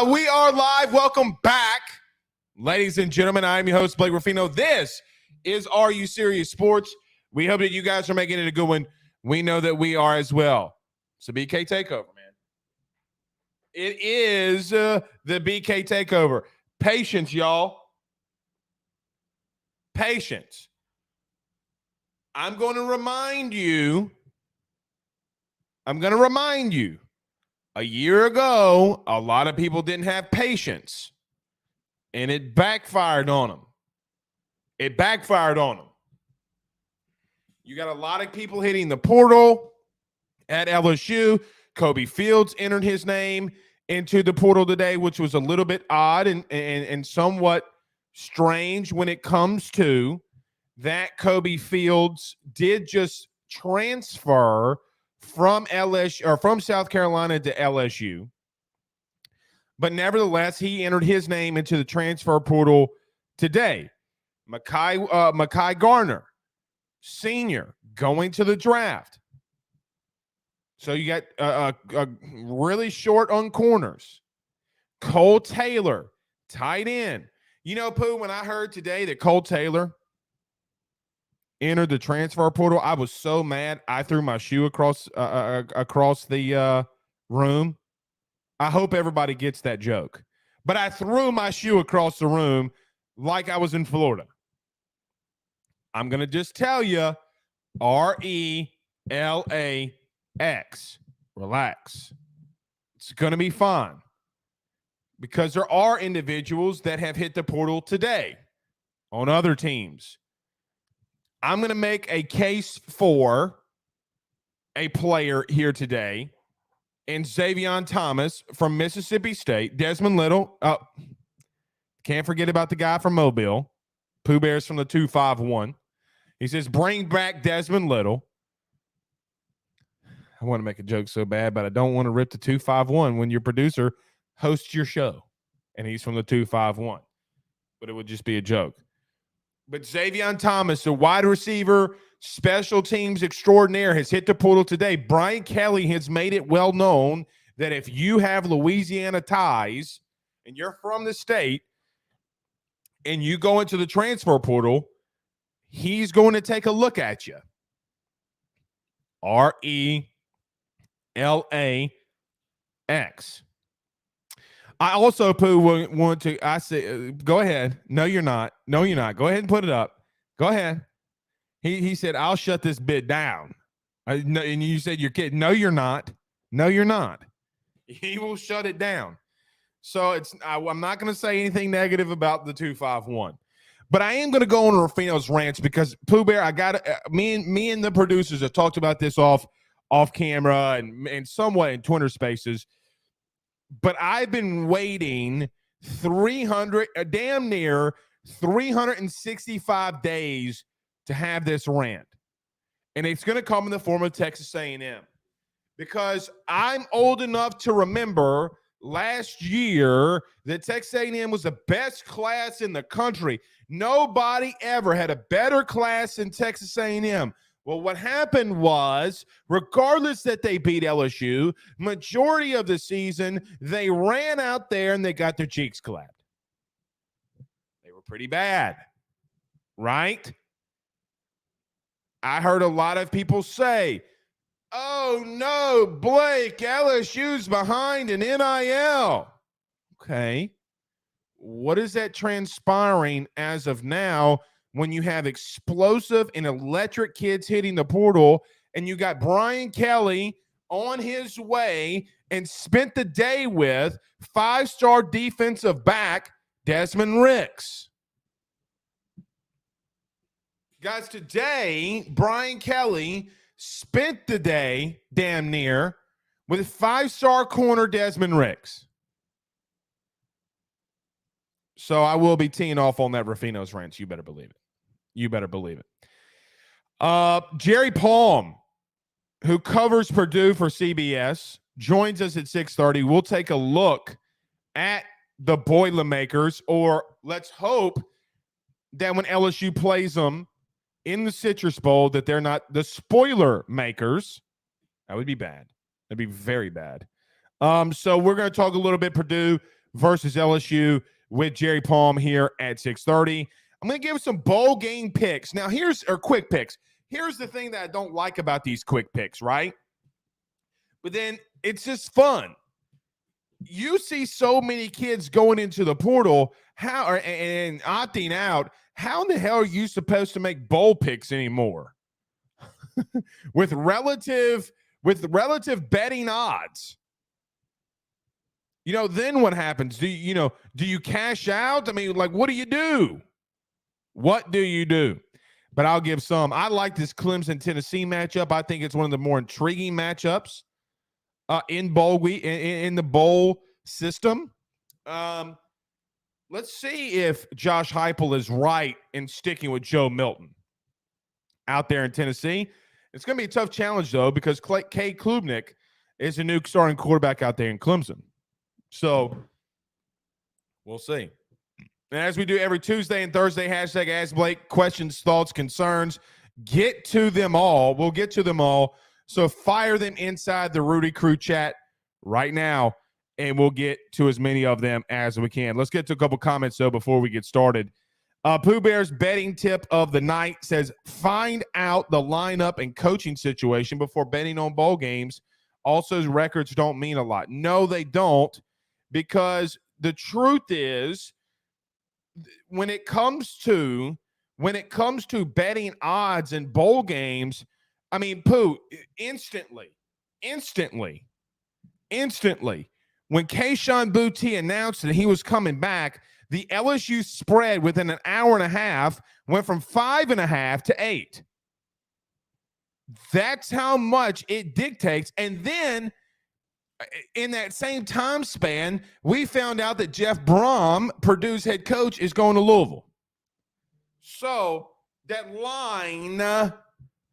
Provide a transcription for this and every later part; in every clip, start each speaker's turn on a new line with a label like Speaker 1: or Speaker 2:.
Speaker 1: We are live. Welcome back, ladies and gentlemen. I am your host, Blake Rafino. This is Are You Serious Sports. We hope that you guys are making it a good one. We know that we are as well. It's a BK Takeover, man. It is the BK Takeover. Patience, y'all. Patience. I'm going to remind you. A year ago, a lot of people didn't have patience, and it backfired on them. You got a lot of people hitting the portal at LSU. Kobe Fields entered his name into the portal today, which was a little bit odd and somewhat strange when it comes to that. Kobe Fields did just transfer from LSU or from South Carolina to LSU. But nevertheless, he entered his name into the transfer portal today. Mekhi Garner, senior, going to the draft. So you got really short on corners. Cole Taylor, tight end. You know, Pooh, when I heard today that Cole Taylor entered the transfer portal, I was so mad I threw my shoe across the room. I hope everybody gets that joke. But I threw my shoe across the room like I was in Florida. I'm going to just tell you, RELAX. Relax. It's going to be fun. Because there are individuals that have hit the portal today on other teams. I'm going to make a case for a player here today, and Xavier Thomas from Mississippi State. Desmond Little. Can't forget about the guy from Mobile. Pooh Bears from the 251. He says, bring back Desmond Little. I want to make a joke so bad, but I don't want to rip the 251 when your producer hosts your show, and he's from the 251. But it would just be a joke. But Xavier Thomas, the wide receiver, special teams extraordinaire, has hit the portal today. Brian Kelly has made it well known that if you have Louisiana ties and you're from the state and you go into the transfer portal, he's going to take a look at you. RELAX. I also, Pooh, want to, I say, go ahead. No, you're not. Go ahead and put it up. Go ahead. He said, I'll shut this bit down. No, and you said you're kidding. No, you're not. He will shut it down. So I'm not going to say anything negative about the 251. But I am going to go on Rafino's rants because, Pooh Bear, me and the producers have talked about this off camera and somewhat in Twitter Spaces. But I've been waiting damn near 365 days to have this rant. And it's going to come in the form of Texas A&M. Because I'm old enough to remember last year that Texas A&M was the best class in the country. Nobody ever had a better class than Texas A&M. Well, what happened was, regardless that they beat LSU, majority of the season, they ran out there and they got their cheeks clapped. They were pretty bad, right? I heard a lot of people say, oh, no, Blake, LSU's behind in NIL. Okay. What is that transpiring as of now when you have explosive and electric kids hitting the portal and you got Brian Kelly on his way and spent the day with five-star defensive back Desmond Ricks? Guys, today, Brian Kelly spent the day damn near with five-star corner Desmond Ricks. So I will be teeing off on that Rafino's rants. You better believe it. Jerry Palm, who covers Purdue for CBS, joins us at 6:30. We'll take a look at the Boilermakers, or let's hope that when LSU plays them in the Citrus Bowl that they're not the spoiler makers. That would be bad. That'd be very bad. So we're going to talk a little bit Purdue, versus LSU with Jerry Palm here at 6:30. I'm going to give some bowl game picks. Now, quick picks. Here's the thing that I don't like about these quick picks, right? But then it's just fun. You see so many kids going into the portal and opting out. How in the hell are you supposed to make bowl picks anymore? with relative betting odds. Then what happens? Do you cash out? I mean, like, what do you do? What do you do? But I'll give some. I like this Clemson-Tennessee matchup. I think it's one of the more intriguing matchups in the bowl system. Let's see if Josh Heupel is right in sticking with Joe Milton out there in Tennessee. It's going to be a tough challenge, though, because Kay Klubnik is a new starting quarterback out there in Clemson. So we'll see. And as we do every Tuesday and Thursday, hashtag Ask Blake, questions, thoughts, concerns, get to them all. We'll get to them all. So fire them inside the Rudy Crew chat right now, and we'll get to as many of them as we can. Let's get to a couple comments, though, before we get started. Pooh Bear's betting tip of the night says, find out the lineup and coaching situation before betting on bowl games. Also, records don't mean a lot. No, they don't, because the truth is, when it comes to betting odds in bowl games, I mean, Pooh, instantly, when Kayshon Boutte announced that he was coming back, the LSU spread within an hour and a half went from 5.5 to 8. That's how much it dictates. And then in that same time span, we found out that Jeff Brom, Purdue's head coach, is going to Louisville. So that line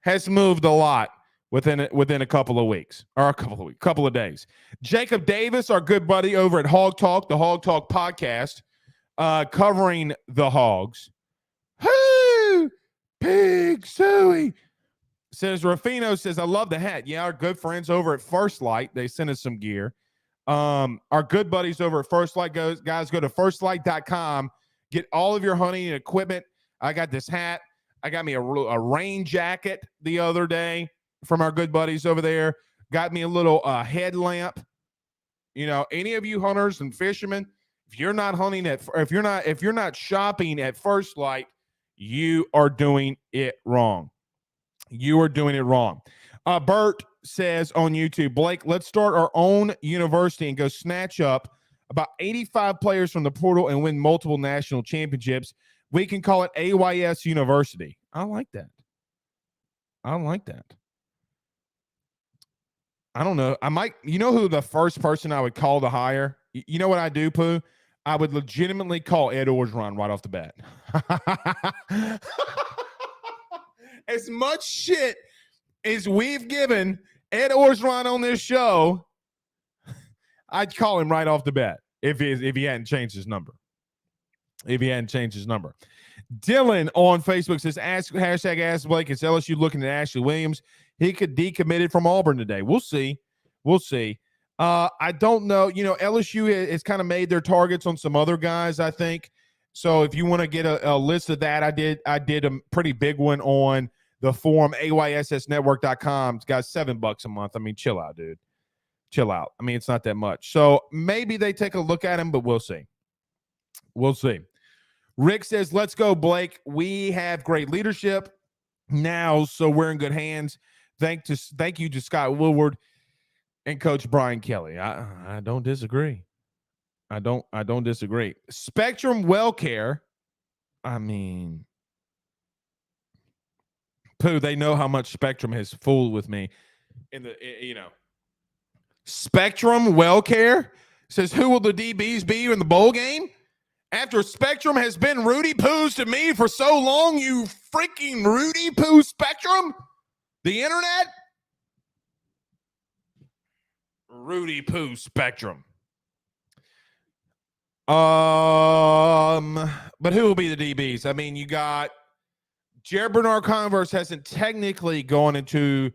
Speaker 1: has moved a lot within a couple of weeks, or couple of days. Jacob Davis, our good buddy over at Hog Talk, the Hog Talk podcast, covering the Hogs. Whoo! Pig Suey says, Rafino says, I love the hat. Yeah, our good friends over at First Light, they sent us some gear. Our good buddies over at First Light, guys, go to firstlight.com. Get all of your hunting and equipment. I got this hat. I got me a rain jacket the other day from our good buddies over there. Got me a little headlamp. Any of you hunters and fishermen, if you're not shopping at First Light, you are doing it wrong. You are doing it wrong. Bert says on YouTube, Blake, let's start our own university and go snatch up about 85 players from the portal and win multiple national championships. We can call it AYS University. I like that. I don't know. I might, who the first person I would call to hire? You know what I do, Pooh? I would legitimately call Ed Orgeron right off the bat. As much shit as we've given Ed Orgeron on this show, I'd call him right off the bat if he hadn't changed his number. Dylan on Facebook says, hashtag Ask Blake, it's LSU looking at Ashley Williams. He could decommitted from Auburn today. We'll see. I don't know. LSU has kind of made their targets on some other guys, I think. So if you want to get a list of that, I did a pretty big one on the forum, AYSSnetwork.com. It's got $7 a month. I mean, chill out, dude. Chill out. I mean, it's not that much. So maybe they take a look at him, but we'll see. Rick says, let's go, Blake. We have great leadership now, so we're in good hands. Thank you to Scott Woodward and Coach Brian Kelly. I don't disagree. I don't disagree. Spectrum Well Care. I mean, Pooh, they know how much Spectrum has fooled with me. Spectrum Well Care says, who will the DBs be in the bowl game? After Spectrum has been Rudy Pooh's to me for so long, you freaking Rudy Pooh Spectrum? The internet? Rudy Pooh Spectrum. But who will be the DBs? I mean, you got Jared Bernard Converse hasn't technically gone into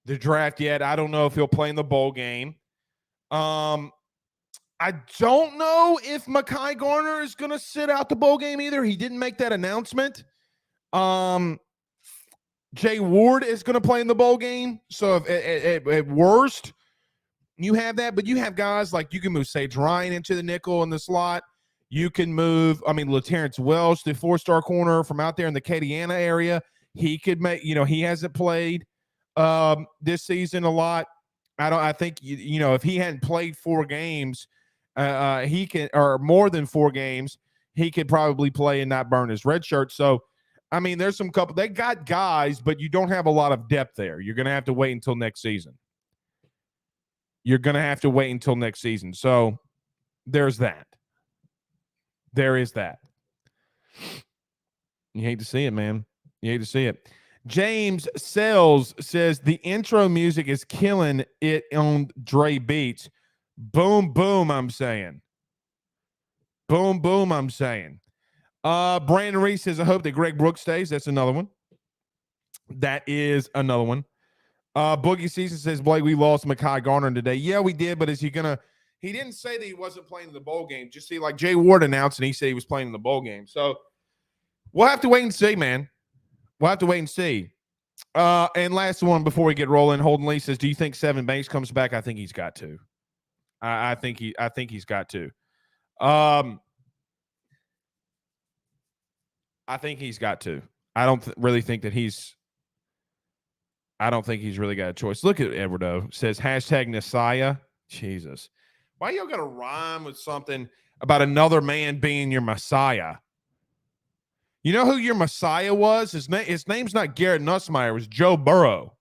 Speaker 1: the draft yet. I don't know if he'll play in the bowl game. I don't know if Mekhi Garner is going to sit out the bowl game either. He didn't make that announcement. Jay Ward is going to play in the bowl game. So if at worst, you have that, but you have guys like you can move Sage Ryan into the nickel in the slot. You can move, LaTerrence Welch, the 4-star corner from out there in the Acadiana area. He could make, he hasn't played this season a lot. I think, if he hadn't played 4 games, he can, or more than 4 games, he could probably play and not burn his red shirt. So, there's some couple, they got guys, but you don't have a lot of depth there. You're going to have to wait until next season. So there's that. There is that. You hate to see it, man. You hate to see it. James Sells says the intro music is killing it on Dre Beats. Boom, boom, I'm saying. Boom, boom, I'm saying. Brandon Reese says, I hope that Greg Brooks stays. That's another one. That is another one. Boogie Season says, Blake, we lost Mekhi Garner today. Yeah, we did, but is he going to – he didn't say that he wasn't playing in the bowl game. Just see, like Jay Ward announced, and he said he was playing in the bowl game. So we'll have to wait and see, man. We'll have to wait and see. And last one before we get rolling, Holden Lee says, do you think Seven Banks comes back? I think he's got to. I think he's got to. I think he's got to. I don't really think that he's – I don't think he's really got a choice. Look at Eduardo. Says, hashtag Messiah. Jesus. Why y'all got to rhyme with something about another man being your Messiah? You know who your Messiah was? His name's not Garrett Nussmeier. It was Joe Burrow.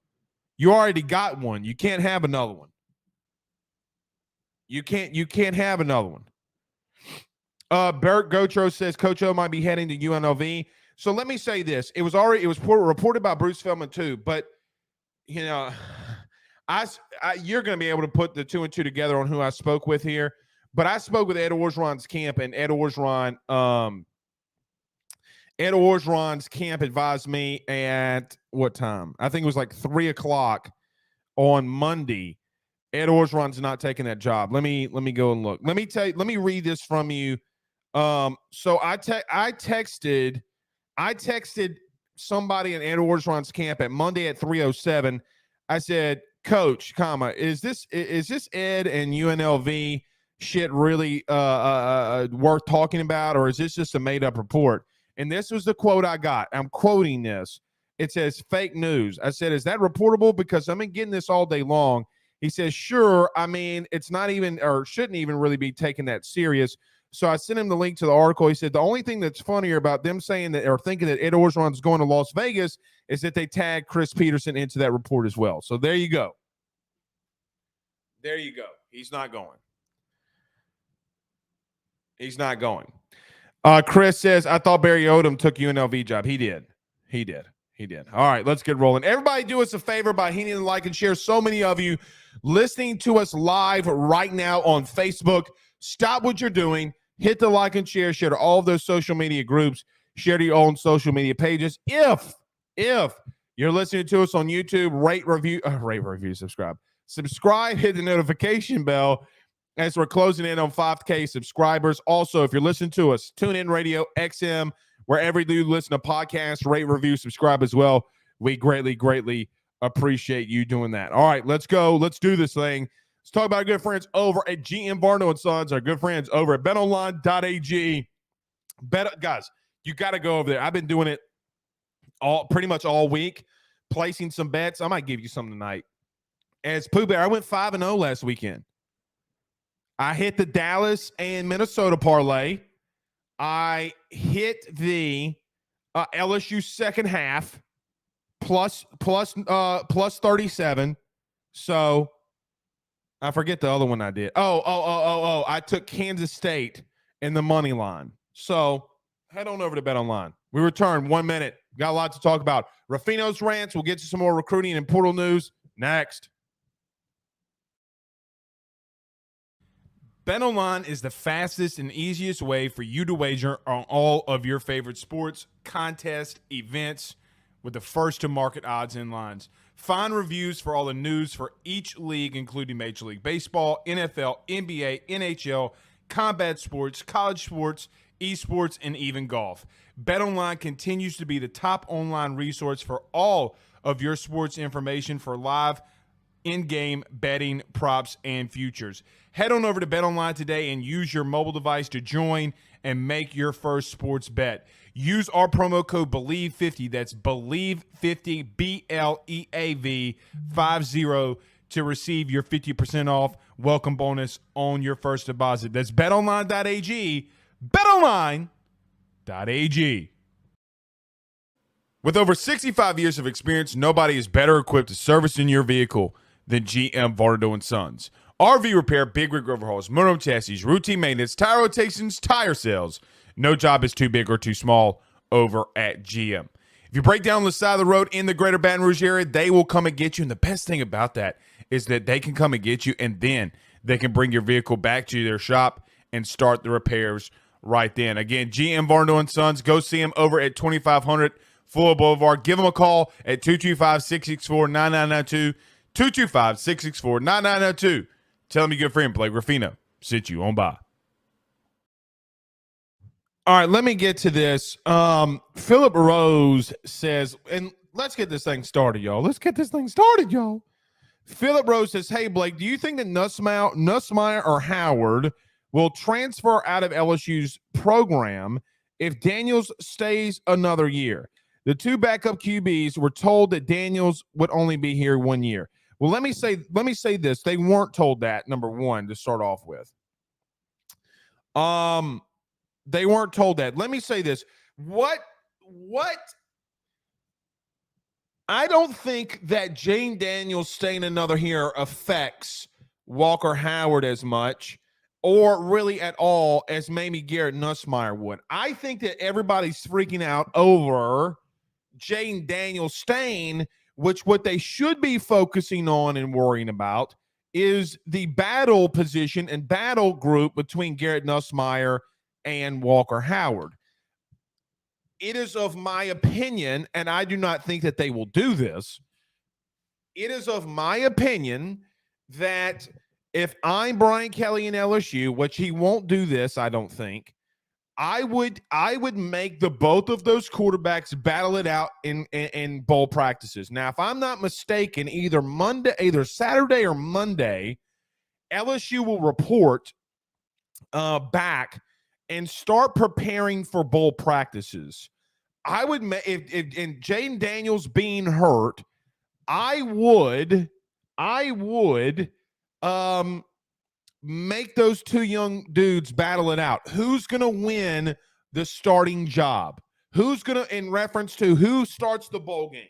Speaker 1: You already got one. You can't have another one. You can't have another one. Bert Gotro says Coach O might be heading to UNLV. So let me say this. It was reported by Bruce Feldman too, but you're going to be able to put the 2 and 2 together on who I spoke with here. But I spoke with Ed Orgeron's camp, and Ed Orgeron's camp advised me at what time? I think it was like 3:00 on Monday. Ed Orgeron's not taking that job. Let me go and look. Let me read this from you. So I texted somebody in Ed Orgeron's camp at Monday at 3:07. I said, Coach, is this Ed and UNLV shit really worth talking about, or is this just a made-up report? And this was the quote I got. I'm quoting this. It says, fake news. I said, is that reportable? Because I've been getting this all day long. He says, sure. It's not even, or shouldn't even really be taken that serious. So I sent him the link to the article. He said, the only thing that's funnier about them saying that or thinking that Ed Orgeron is going to Las Vegas is that they tagged Chris Peterson into that report as well. So there you go. There you go. He's not going. He's not going. Chris says, I thought Barry Odom took UNLV job. He did. All right, let's get rolling. Everybody do us a favor by hitting the like and share. So many of you listening to us live right now on Facebook. Stop what you're doing. Hit the like and share to all of those social media groups. Share to your own social media pages. If you're listening to us on YouTube, rate, review, subscribe. Subscribe, hit the notification bell as we're closing in on 5K subscribers. Also, if you're listening to us, TuneIn Radio, XM, wherever you listen to podcasts, rate, review, subscribe as well. We greatly, greatly appreciate you doing that. All right, let's go. Let's do this thing. Let's talk about our good friends over at GM Barno & Sons, our good friends over at betonline.ag. Guys, you got to go over there. I've been doing it pretty much all week, placing some bets. I might give you some tonight. As Pooh Bear, I went 5-0 last weekend. I hit the Dallas and Minnesota parlay. I hit the LSU second half plus 37. So I forget the other one I did. Oh. I took Kansas State in the money line. So head on over to BetOnline. We return 1 minute. Got a lot to talk about. Rafino's Rants. We'll get to some more recruiting and portal news next. BetOnline is the fastest and easiest way for you to wager on all of your favorite sports, contests, events with the first-to-market odds and lines. Find reviews for all the news for each league, including Major League Baseball, NFL, NBA, NHL, combat sports, college sports, esports, and even golf. BetOnline continues to be the top online resource for all of your sports information for live in-game betting, props, and futures. Head on over to BetOnline today and use your mobile device to join and make your first sports bet. Use our promo code BELIEVE50, that's BELIEVE50, BLEAV 50, to receive your 50% off welcome bonus on your first deposit. That's betonline.ag, betonline.ag. With over 65 years of experience, nobody is better equipped to service in your vehicle than GM Varnado & Sons. RV repair, big rig overhauls, motorhome chassis, routine maintenance, tire rotations, tire sales. No job is too big or too small over at GM. If you break down on the side of the road in the greater Baton Rouge area, they will come and get you. And the best thing about that is that they can come and get you, and then they can bring your vehicle back to their shop and start the repairs right then. Again, GM Varnado & Sons. Go see them over at 2500 Fuller Boulevard. Give them a call at 225-664-9992. 225-664-9992. Tell them your good friend Blake Rafino sent you on by. All right, let me get to this. Philip Rose says, and let's get this thing started, y'all. Philip Rose says, hey, Blake, do you think that Nussmeier or Howard will transfer out of LSU's program if Daniels stays another year? The two backup QBs were told that Daniels would only be here 1 year. Well, let me say this. They weren't told that, number one, to start off with. They weren't told that. Let me say this. What I don't think that Jaden Daniels staying another year affects Walker Howard as much or really at all as maybe Garrett Nussmeier would. I think that everybody's freaking out over Jaden Daniels staying, which what they should be focusing on and worrying about is the battle position and battle group between Garrett Nussmeier and Walker Howard. It is of my opinion, and I do not think that they will do this. It is of my opinion that if I'm Brian Kelly in LSU, which he won't do this, I don't think, I would make the both of those quarterbacks battle it out in bowl practices. Now, if I'm not mistaken, either Saturday or Monday, LSU will report back and start preparing for bowl practices. I would if Jaden Daniels being hurt, I would make those two young dudes battle it out. Who's going to win the starting job? Who's going to, in reference to who starts the bowl game?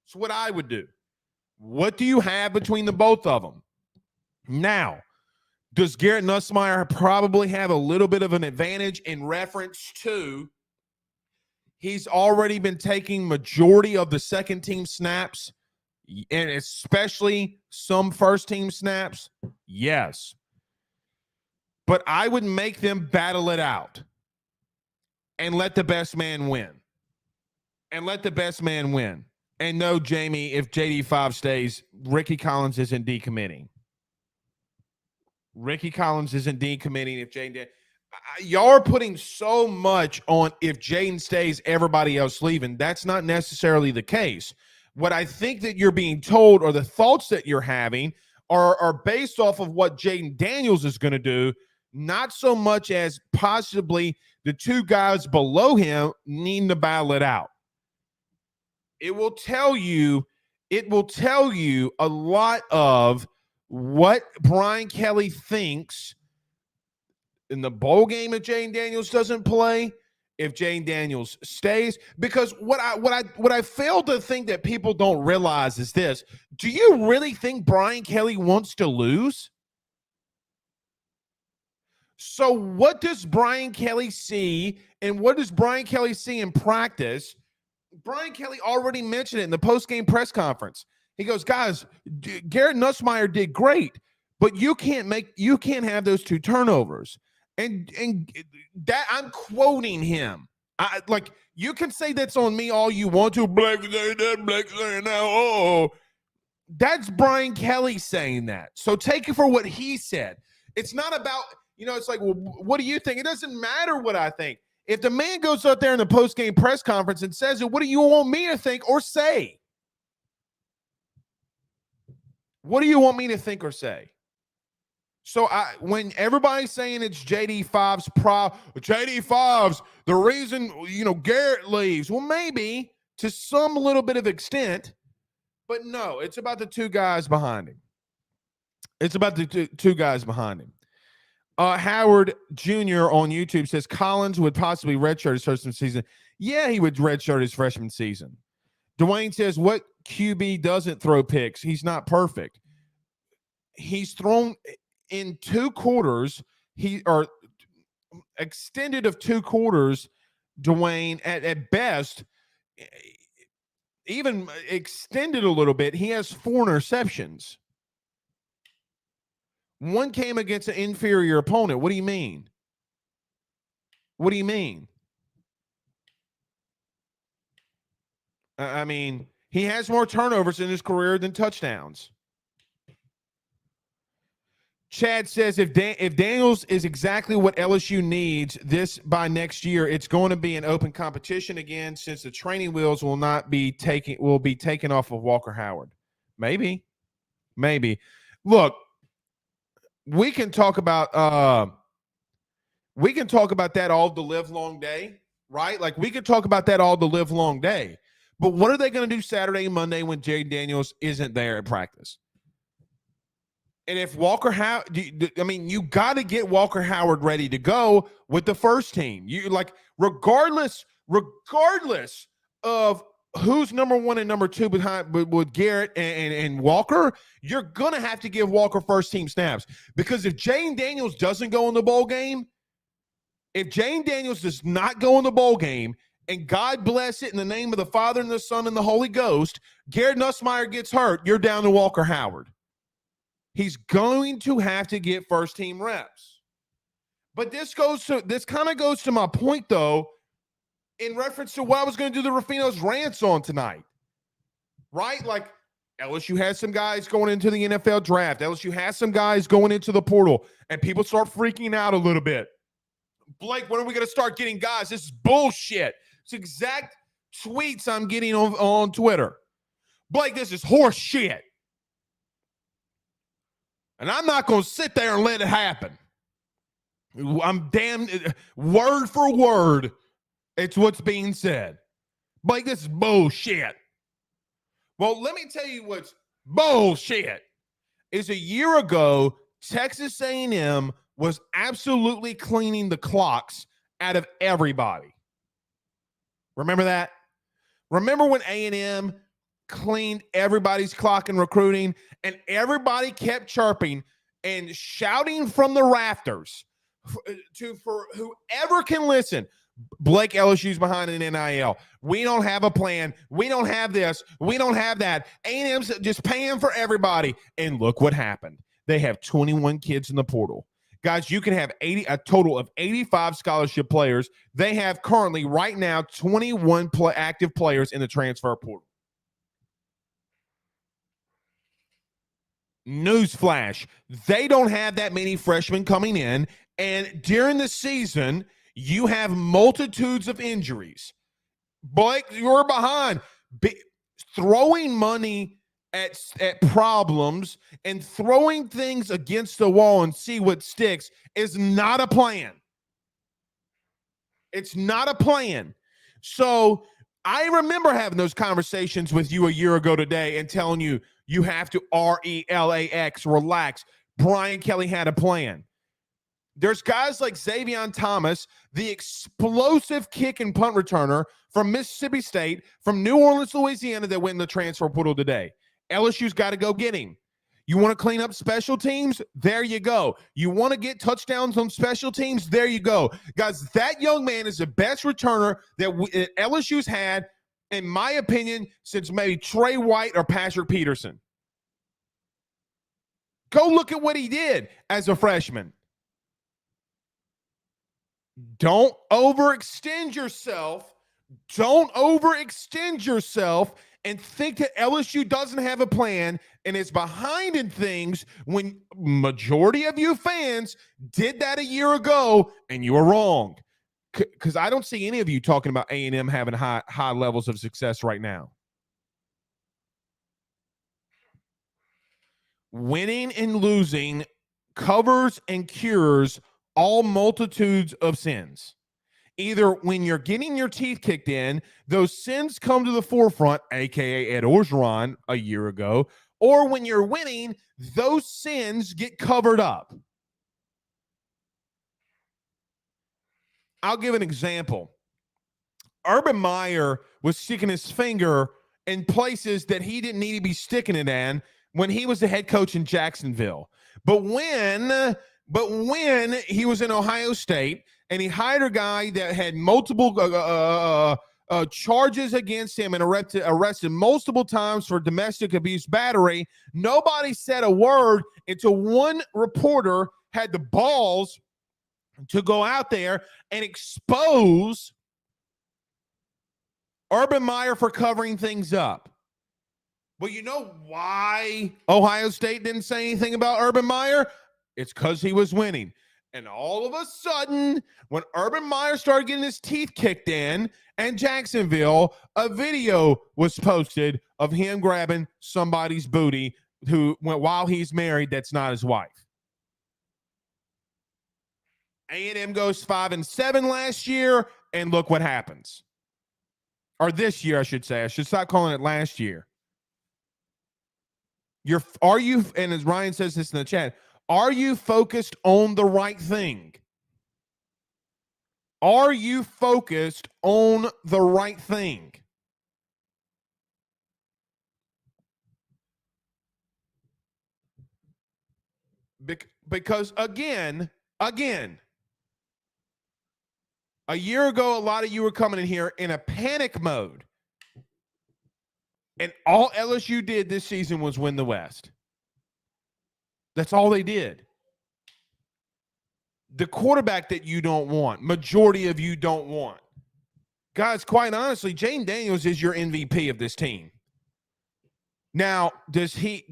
Speaker 1: That's what I would do. What do you have between the both of them? Now, does Garrett Nussmeier probably have a little bit of an advantage in reference to he's already been taking majority of the second team snaps and especially some first team snaps? Yes. But I would make them battle it out and let the best man win. And no, Jamie, if JD5 stays, Ricky Collins isn't decommitting. If Jaden, y'all are putting so much on if Jaden stays, everybody else leaving. That's not necessarily the case. What I think that you're being told or the thoughts that you're having are based off of what Jaden Daniels is going to do, not so much as possibly the two guys below him needing to battle it out. It will tell you a lot of what Brian Kelly thinks in the bowl game if Jaden Daniels doesn't play, if Jaden Daniels stays. Because what I fail to think that people don't realize is this. Do you really think Brian Kelly wants to lose? So what does Brian Kelly see, and what does Brian Kelly see in practice? Brian Kelly already mentioned it in the post-game press conference. He goes, guys, Garrett Nussmeier did great, but you can't have those two turnovers. And that I'm quoting him. You can say that's on me all you want to. Blake saying that, Blake saying that. Oh, That's Brian Kelly saying that. So take it for what he said. It's not about, it's like, well, what do you think? It doesn't matter what I think. If the man goes out there in the post-game press conference and says it, what do you want me to think or say? What do you want me to think or say? So when everybody's saying it's JD5's JD5's the reason, Garrett leaves. Well, maybe to some little bit of extent, but no, it's about the two guys behind him. It's about the two guys behind him. Howard Jr. on YouTube says Collins would possibly redshirt his freshman season. Yeah, he would redshirt his freshman season. Dwayne says, what QB doesn't throw picks? He's not perfect. He's thrown in 2 quarters, extended of 2 quarters, Dwayne, at best, even extended a little bit, he has 4 interceptions. One came against an inferior opponent. What do you mean? What do you mean? I mean, he has more turnovers in his career than touchdowns. Chad says if Daniels is exactly what LSU needs by next year, it's going to be an open competition again since the training wheels will be taken off of Walker Howard. Maybe. Look, we can talk about that all the live long day, right? Like we could talk about that all the live long day. But what are they going to do Saturday and Monday when Jaden Daniels isn't there at practice? And if Walker Howard, you got to get Walker Howard ready to go with the first team. You regardless of who's number 1 and number 2 behind with Garrett and Walker, you're gonna have to give Walker first team snaps, because if Jaden Daniels doesn't go in the bowl game, if Jaden Daniels does not go in the bowl game, and God bless it in the name of the Father and the Son and the Holy Ghost, Garrett Nussmeier gets hurt, you're down to Walker Howard. He's going to have to get first team reps. But this kind of goes to my point, though, in reference to what I was going to do the Rafino's rants on tonight. Right? Like LSU has some guys going into the NFL draft. LSU has some guys going into the portal, and people start freaking out a little bit. Blake, when are we going to start getting guys? This is bullshit. It's exact tweets I'm getting on Twitter. Blake, this is horse shit. And I'm not going to sit there and let it happen. I'm damn word for word. It's what's being said. Blake, this is bullshit. Well, let me tell you what's bullshit. Is a year ago, Texas A&M was absolutely cleaning the clocks out of everybody. Remember that? Remember when A&M cleaned everybody's clock in recruiting, and everybody kept chirping and shouting from the rafters for whoever can listen. Blake, LSU's behind an NIL. We don't have a plan. We don't have this. We don't have that. A&M's just paying for everybody. And look what happened. They have 21 kids in the portal. Guys, you can have a total of 85 scholarship players. They have currently, right now, 21 active players in the transfer portal. Newsflash, they don't have that many freshmen coming in, and during the season, you have multitudes of injuries. Blake, you're behind. Throwing money at problems and throwing things against the wall and see what sticks is not a plan. It's not a plan. So I remember having those conversations with you a year ago today and telling you, you have to relax. Brian Kelly had a plan. There's guys like Xavier Thomas, the explosive kick and punt returner from Mississippi State, from New Orleans, Louisiana, that went in the transfer portal today. LSU's got to go get him. You want to clean up special teams? There you go. You want to get touchdowns on special teams? There you go. Guys, that young man is the best returner that LSU's had, in my opinion, since maybe Trey White or Patrick Peterson. Go look at what he did as a freshman. Don't overextend yourself. Don't overextend yourself and think that LSU doesn't have a plan and is behind in things when majority of you fans did that a year ago and you were wrong. Because I don't see any of you talking about A&M having high levels of success right now. Winning and losing covers and cures all multitudes of sins. Either when you're getting your teeth kicked in, those sins come to the forefront, aka Ed Orgeron a year ago, or when you're winning, those sins get covered up. I'll give an example. Urban Meyer was sticking his finger in places that he didn't need to be sticking it in when he was the head coach in Jacksonville. But when he was in Ohio State and he hired a guy that had multiple charges against him and arrested multiple times for domestic abuse battery, nobody said a word until one reporter had the balls to go out there and expose Urban Meyer for covering things up. Well, you know why Ohio State didn't say anything about Urban Meyer? It's because he was winning. And all of a sudden, when Urban Meyer started getting his teeth kicked in Jacksonville, a video was posted of him grabbing somebody's booty while he's married that's not his wife. A&M goes 5-7 last year, and look what happens. Or this year, I should say. I should stop calling it last year. Are you, and as Ryan says this in the chat, are you focused on the right thing? Are you focused on the right thing? Because again, a year ago, a lot of you were coming in here in a panic mode. And all LSU did this season was win the West. That's all they did. The quarterback that you don't want, majority of you don't want. Guys, quite honestly, Jaden Daniels is your MVP of this team. Now, does he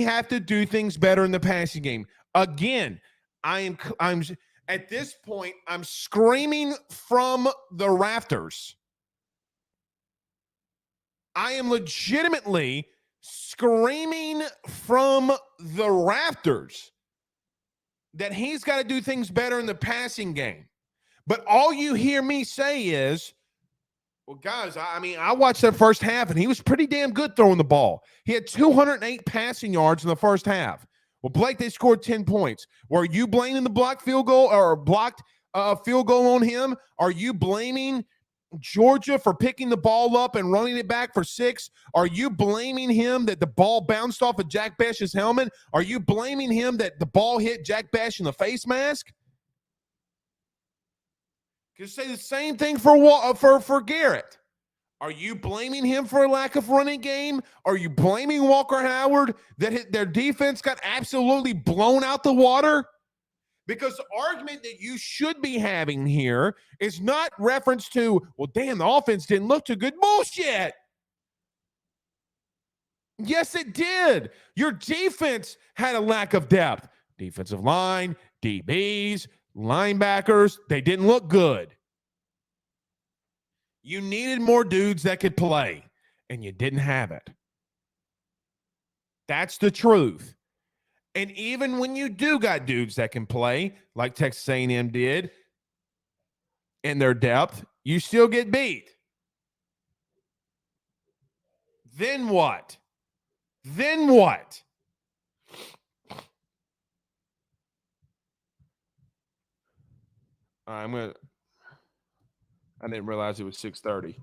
Speaker 1: have to do things better in the passing game? Again, I'm at this point, I'm screaming from the rafters. I am legitimately screaming from the rafters that he's got to do things better in the passing game. But all you hear me say is, well, guys, I watched that first half, and he was pretty damn good throwing the ball. He had 208 passing yards in the first half. Well, Blake, they scored 10 points. Were you blaming the blocked field goal or blocked field goal on him? Are you blaming Georgia for picking the ball up and running it back for 6? Are you blaming him that the ball bounced off of Jack Bash's helmet? Are you blaming him that the ball hit Jack Bash in the face mask? You say the same thing for Garrett. Are you blaming him for a lack of running game? Are you blaming Walker Howard that their defense got absolutely blown out the water? Because the argument that you should be having here is not reference to, well, damn, the offense didn't look too good. Bullshit. Yes, it did. Your defense had a lack of depth. Defensive line, DBs, linebackers, they didn't look good. You needed more dudes that could play, and you didn't have it. That's the truth. And even when you do got dudes that can play, like Texas A&M did, in their depth, you still get beat. Then what? Then what? I didn't realize it was 6:30.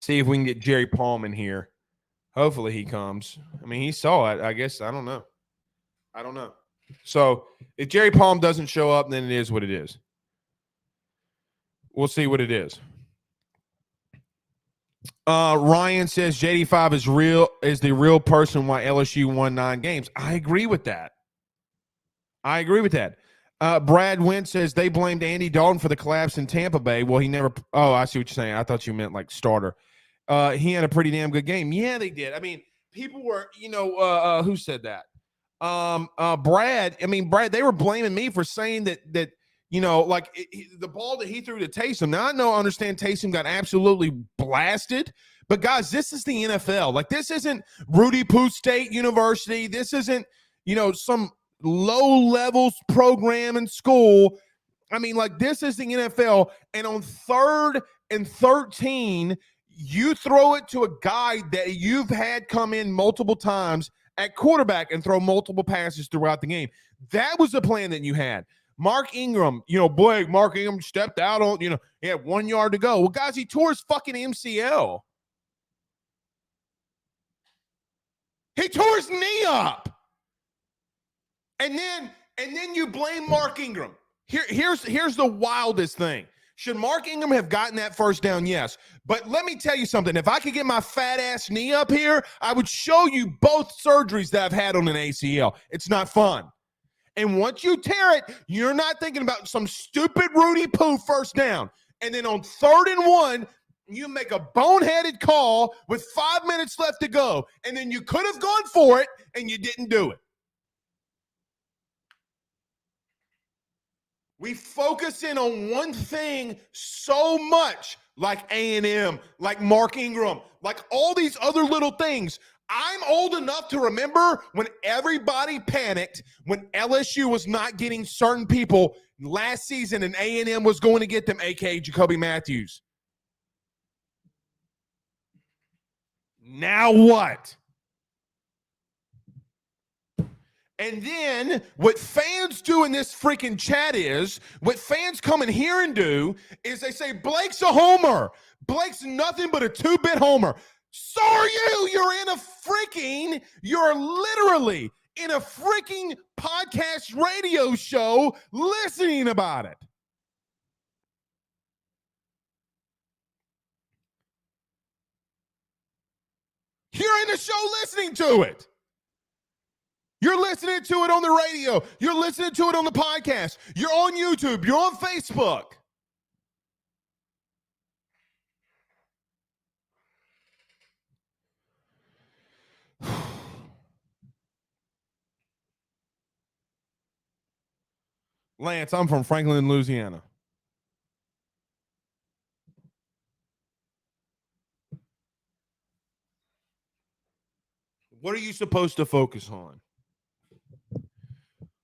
Speaker 1: See if we can get Jerry Palm in here. Hopefully he comes. I mean, he saw it. I guess. I don't know. So if Jerry Palm doesn't show up, then it is what it is. We'll see what it is. Ryan says JD5 is the real person why LSU won 9 games. I agree with that. Brad Wentz says they blamed Andy Dalton for the collapse in Tampa Bay. Well, he never. Oh, I see what you're saying. I thought you meant like starter. He had a pretty damn good game. Yeah, they did. I mean, people were, who said that? Brad. I mean, Brad. They were blaming me for saying that the ball that he threw to Taysom. Now I understand Taysom got absolutely blasted, but guys, this is the NFL. Like, this isn't Rudy Poo State University. This isn't some low levels program in school. I mean, like, this is the NFL, and on 3rd and 13, you throw it to a guy that you've had come in multiple times at quarterback and throw multiple passes throughout the game. That was the plan that you had. Mark Ingram, Mark Ingram stepped out on, he had 1 yard to go. Well, guys, he tore his fucking MCL. He tore his knee up. And then you blame Mark Ingram. Here's the wildest thing. Should Mark Ingram have gotten that first down? Yes. But let me tell you something. If I could get my fat ass knee up here, I would show you both surgeries that I've had on an ACL. It's not fun. And once you tear it, you're not thinking about some stupid Rudy Poo first down. And then on 3rd and 1, you make a boneheaded call with 5 minutes left to go. And then you could have gone for it, and you didn't do it. We focus in on one thing so much, like A&M, like Mark Ingram, like all these other little things. I'm old enough to remember when everybody panicked when LSU was not getting certain people last season and A&M was going to get them, a.k.a. Jacoby Matthews. Now what? And then what fans do in this freaking chat what fans come in here and do is they say, Blake's a homer. Blake's nothing but a 2-bit homer. So are you. You're literally in a freaking podcast radio show listening about it. You're in the show listening to it. You're listening to it on the radio. You're listening to it on the podcast. You're on YouTube. You're on Facebook. Lance, I'm from Franklin, Louisiana. What are you supposed to focus on?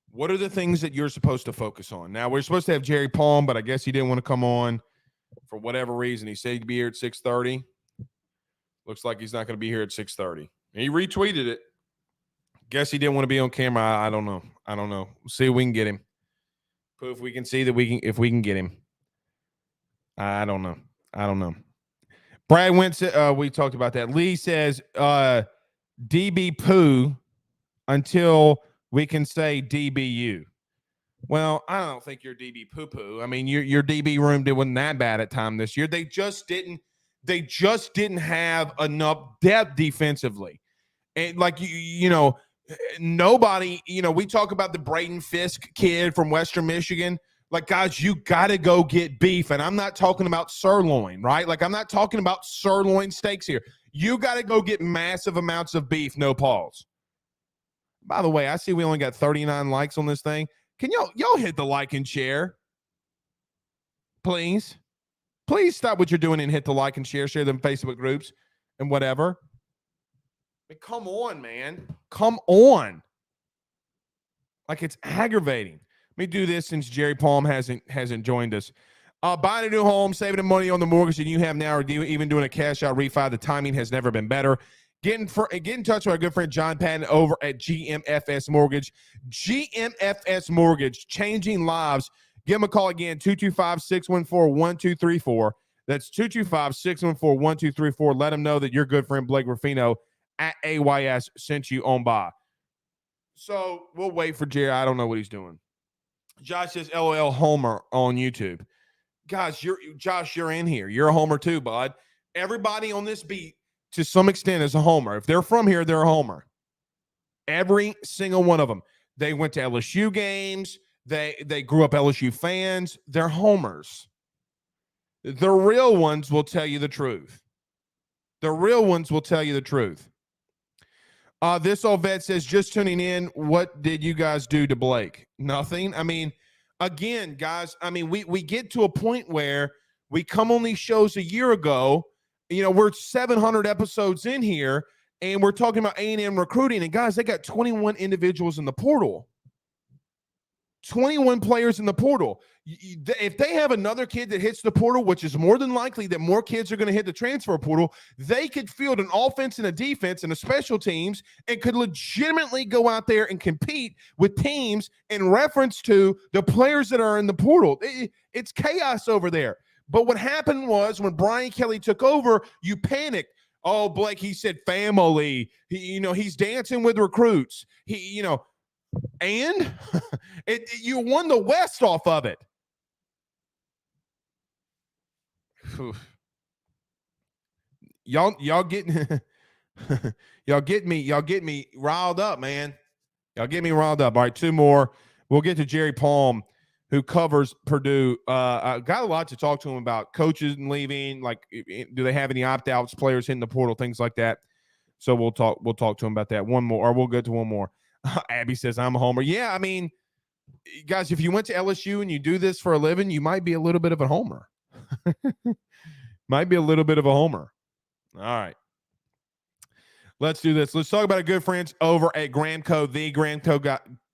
Speaker 1: What are the things that you're supposed to focus on? Now, we're supposed to have Jerry Palm, but I guess he didn't want to come on for whatever reason. He said he'd be here at 6:30. Looks like he's not going to be here at 6:30. He retweeted it. Guess he didn't want to be on camera. I don't know. We'll see if we can get him. If we can see that if we can get him. I don't know. Brad Wentz, we talked about that. Lee says DB Poo until we can say DBU. Well, I don't think you're DB Poo Poo. I mean, your DB room wasn't that bad at time this year. They just didn't have enough depth defensively. And like nobody, we talk about the Braden Fisk kid from Western Michigan. Like, guys, you got to go get beef. And I'm not talking about sirloin, right? Like, I'm not talking about sirloin steaks here. You got to go get massive amounts of beef, no pause. By the way, I see we only got 39 likes on this thing. Can y'all hit the like and share? Please. Please stop what you're doing and hit the like and share them Facebook groups and whatever. I mean, come on, man. Come on. Like, it's aggravating. Let me do this since Jerry Palm hasn't joined us. Buying a new home, saving the money on the mortgage that you have now, or even doing a cash out refi, the timing has never been better. Get in touch with our good friend John Patton over at GMFS Mortgage. GMFS Mortgage, changing lives. Give them a call again, 225-614-1234. That's 225-614-1234. Let them know that your good friend Blake Rafino at AYS sent you on by. So we'll wait for Jerry. I don't know what he's doing. Josh says, LOL Homer on YouTube. Guys, Josh, you're in here. You're a homer too, bud. Everybody on this beat, to some extent, is a homer. If they're from here, they're a homer. Every single one of them. They went to LSU games. They grew up LSU fans. They're homers. The real ones will tell you the truth. The real ones will tell you the truth. This old vet says, just tuning in, what did you guys do to Blake? Nothing. I mean, again, guys, I mean, we get to a point where we come on these shows a year ago. We're 700 episodes in here, and we're talking about A&M recruiting. And, guys, they got 21 individuals in the portal. 21 players in the portal. If they have another kid that hits the portal, which is more than likely that more kids are going to hit the transfer portal, they could field an offense and a defense and a special teams and could legitimately go out there and compete with teams in reference to the players that are in the portal. It's chaos over there. But what happened was when Brian Kelly took over, you panicked. Oh, Blake, he said family. He's dancing with recruits. And you won the West off of it. Y'all getting y'all get me riled up, man. Y'all get me riled up. All right, two more. We'll get to Jerry Palm, who covers Purdue. I got a lot to talk to him about. Coaches leaving, like, do they have any opt-outs, players hitting the portal, things like that. So we'll talk to him about that. One more, or we'll get to one more. Abby says, I'm a homer. Yeah, I mean, guys, if you went to LSU and you do this for a living, you might be a little bit of a homer. Might be a little bit of a homer. All right. Let's do this. Let's talk about our good friends over at Grahamco,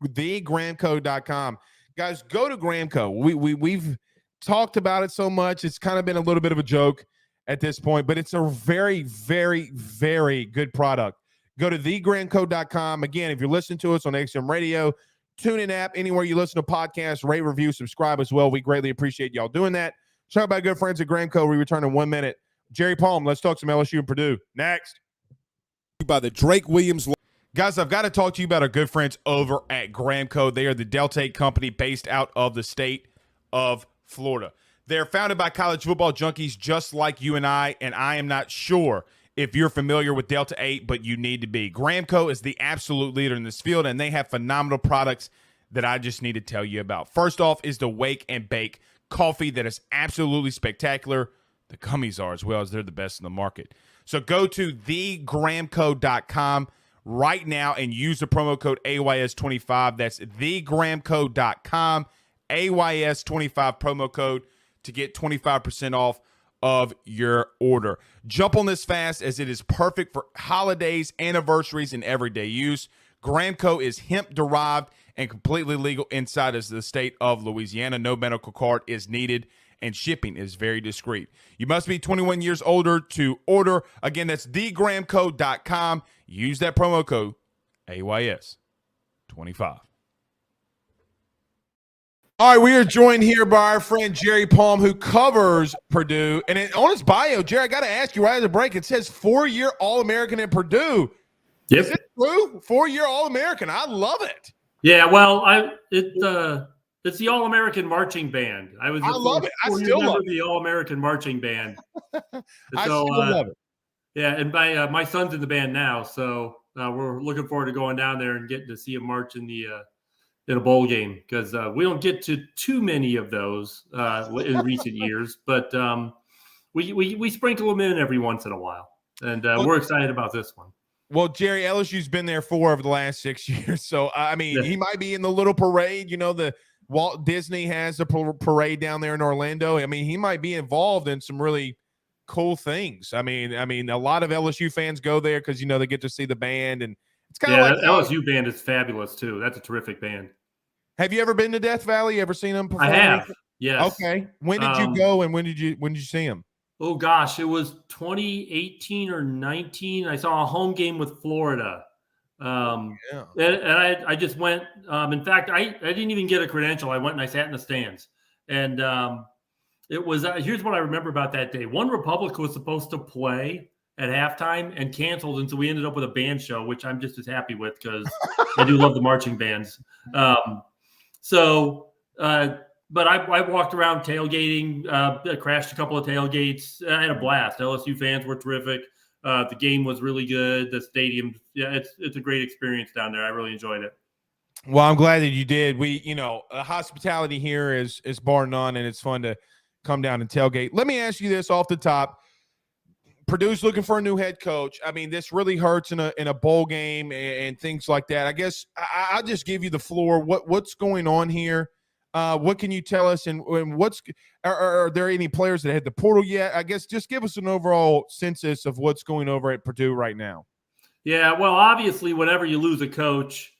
Speaker 1: thegrahamco.com. Guys, go to Grahamco. We've talked about it so much. It's kind of been a little bit of a joke at this point, but it's a very, very, very good product. Go to thegrahamco.com. Again, if you're listening to us on XM Radio, TuneIn app, anywhere you listen to podcasts, rate, review, subscribe as well. We greatly appreciate y'all doing that. Talk about good friends at Grahamco. We return in 1 minute. Jerry Palm, let's talk some LSU and Purdue. Next.
Speaker 2: By the Drake Williams.
Speaker 1: Guys, I've got to talk to you about our good friends over at Grahamco. They are the Delta 8 company based out of the state of Florida. They're founded by college football junkies just like you and I am not sure if you're familiar with Delta 8, but you need to be. Grahamco is the absolute leader in this field, and they have phenomenal products that I just need to tell you about. First off is the Wake and Bake coffee that is absolutely spectacular. The gummies are as well, as they're the best in the market. So go to thegrahamco.com right now and use the promo code AYS25. That's thegrahamco.com, AYS25 promo code to get 25% off of your order. Jump on this fast, as it is perfect for holidays, anniversaries, and everyday use. Grahamco is hemp-derived and completely legal inside of the state of Louisiana. No medical card is needed, and shipping is very discreet. You must be 21 years older to order. Again, that's thegrahamco.com. Use that promo code AYS25. All right, we are joined here by our friend Jerry Palm, who covers Purdue. And on his bio, Jerry, I got to ask you right at the break, it says 4-year All-American at Purdue.
Speaker 3: Yep.
Speaker 1: Is it true? 4-year All-American. I love it.
Speaker 3: Yeah, well, it's the All-American Marching Band. I
Speaker 1: love it. I still love
Speaker 3: the All-American Marching Band.
Speaker 1: I still love it.
Speaker 3: Yeah, and my son's in the band now, so we're looking forward to going down there and getting to see him march in a bowl game, because we don't get to too many of those in recent years, but we sprinkle them in every once in a while, and we're excited about this one.
Speaker 1: Well, Jerry, LSU's been there 4 of the last 6 years, so I mean, He might be in the little parade. The Walt Disney has a parade down there in Orlando. I mean, he might be involved in some really cool things. I mean, a lot of LSU fans go there because they get to see the band, and it's kind of like
Speaker 3: that LSU band is fabulous too. That's a terrific band.
Speaker 1: Have you ever been to Death Valley? Ever seen them perform?
Speaker 3: I have. Yes.
Speaker 1: Okay. When did you go, and when did you see them?
Speaker 3: Oh gosh, it was 2018 or 19. I saw a home game with Florida. And I just went. In fact, I didn't even get a credential. I went and I sat in the stands. And it was here's what I remember about that day. One Republic was supposed to play at halftime and canceled, and so we ended up with a band show, which I'm just as happy with because I do love the marching bands. But I walked around tailgating, crashed a couple of tailgates. I had a blast. LSU fans were terrific. The game was really good. The stadium, it's a great experience down there. I really enjoyed it.
Speaker 1: Well, I'm glad that you did. Hospitality here is bar none, and it's fun to come down and tailgate. Let me ask you this off the top. Purdue's looking for a new head coach. I mean, this really hurts in a bowl game and things like that. I guess I'll just give you the floor. What's going on here? What can you tell us? And are there any players that hit the portal yet? I guess just give us an overall census of what's going over at Purdue right now.
Speaker 3: Yeah, well, obviously, whenever you lose a coach,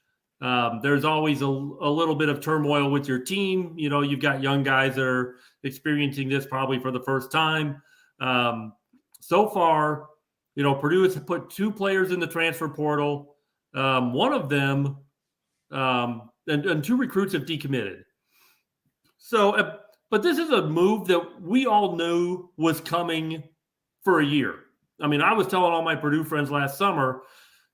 Speaker 3: there's always a little bit of turmoil with your team. You know, you've got young guys that are experiencing this probably for the first time. So far, you know, Purdue has put 2 players in the transfer portal. One of them, and 2 recruits have decommitted. So, but this is a move that we all knew was coming for a year. I mean, I was telling all my Purdue friends last summer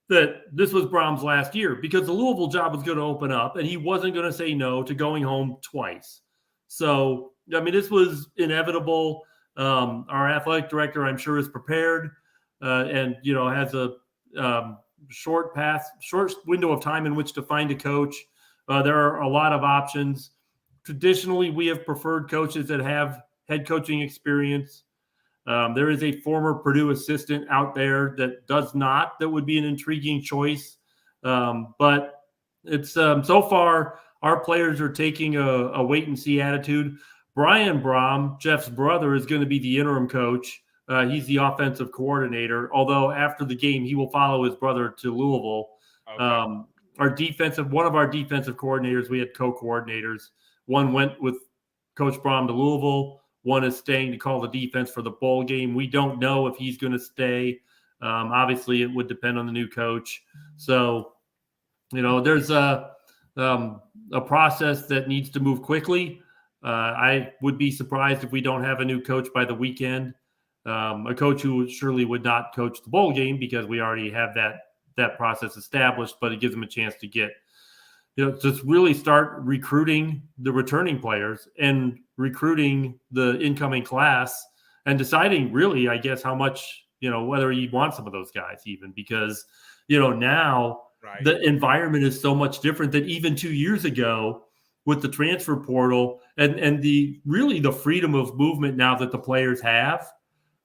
Speaker 3: that this was Brom's last year because the Louisville job was going to open up and he wasn't going to say no to going home twice. So, I mean, this was inevitable. Our athletic director, I'm sure, is prepared and, you know, has a short window of time in which to find a coach. There are a lot of options. Traditionally, we have preferred coaches that have head coaching experience. There is a former Purdue assistant out there that does not. That would be an intriguing choice. But it's so far, our players are taking a wait-and-see attitude. Brian Brom, Jeff's brother, is going to be the interim coach. He's the offensive coordinator, although after the game, he will follow his brother to Louisville. Okay. One of our defensive coordinators, we had co-coordinators. One went with Coach Brom to Louisville. One is staying to call the defense for the bowl game. We don't know if he's going to stay. Obviously, it would depend on the new coach. So, you know, there's a process that needs to move quickly. I would be surprised if we don't have a new coach by the weekend. A coach who surely would not coach the bowl game because we already have that process established, but it gives them a chance to get, you know, just really start recruiting the returning players and recruiting the incoming class and deciding really, I guess, how much, you know, whether you want some of those guys even because, you know, now the environment is so much different than even 2 years ago with the transfer portal and the freedom of movement now that the players have.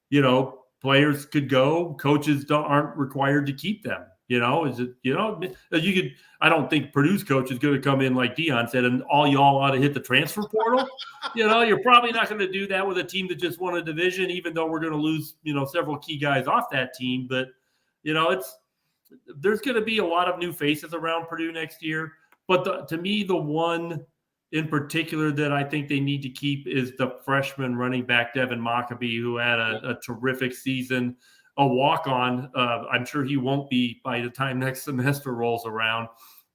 Speaker 3: You know, players could go, coaches aren't required to keep them. You know, is it, you know, you could, I don't think Purdue's coach is going to come in like Dion said, and all y'all ought to hit the transfer portal. You know, you're probably not going to do that with a team that just won a division, even though we're going to lose, you know, several key guys off that team. But, you know, there's going to be a lot of new faces around Purdue next year. But to me, the one in particular that I think they need to keep is the freshman running back, Devin Maccabee, who had a terrific season. A walk-on. I'm sure he won't be by the time next semester rolls around.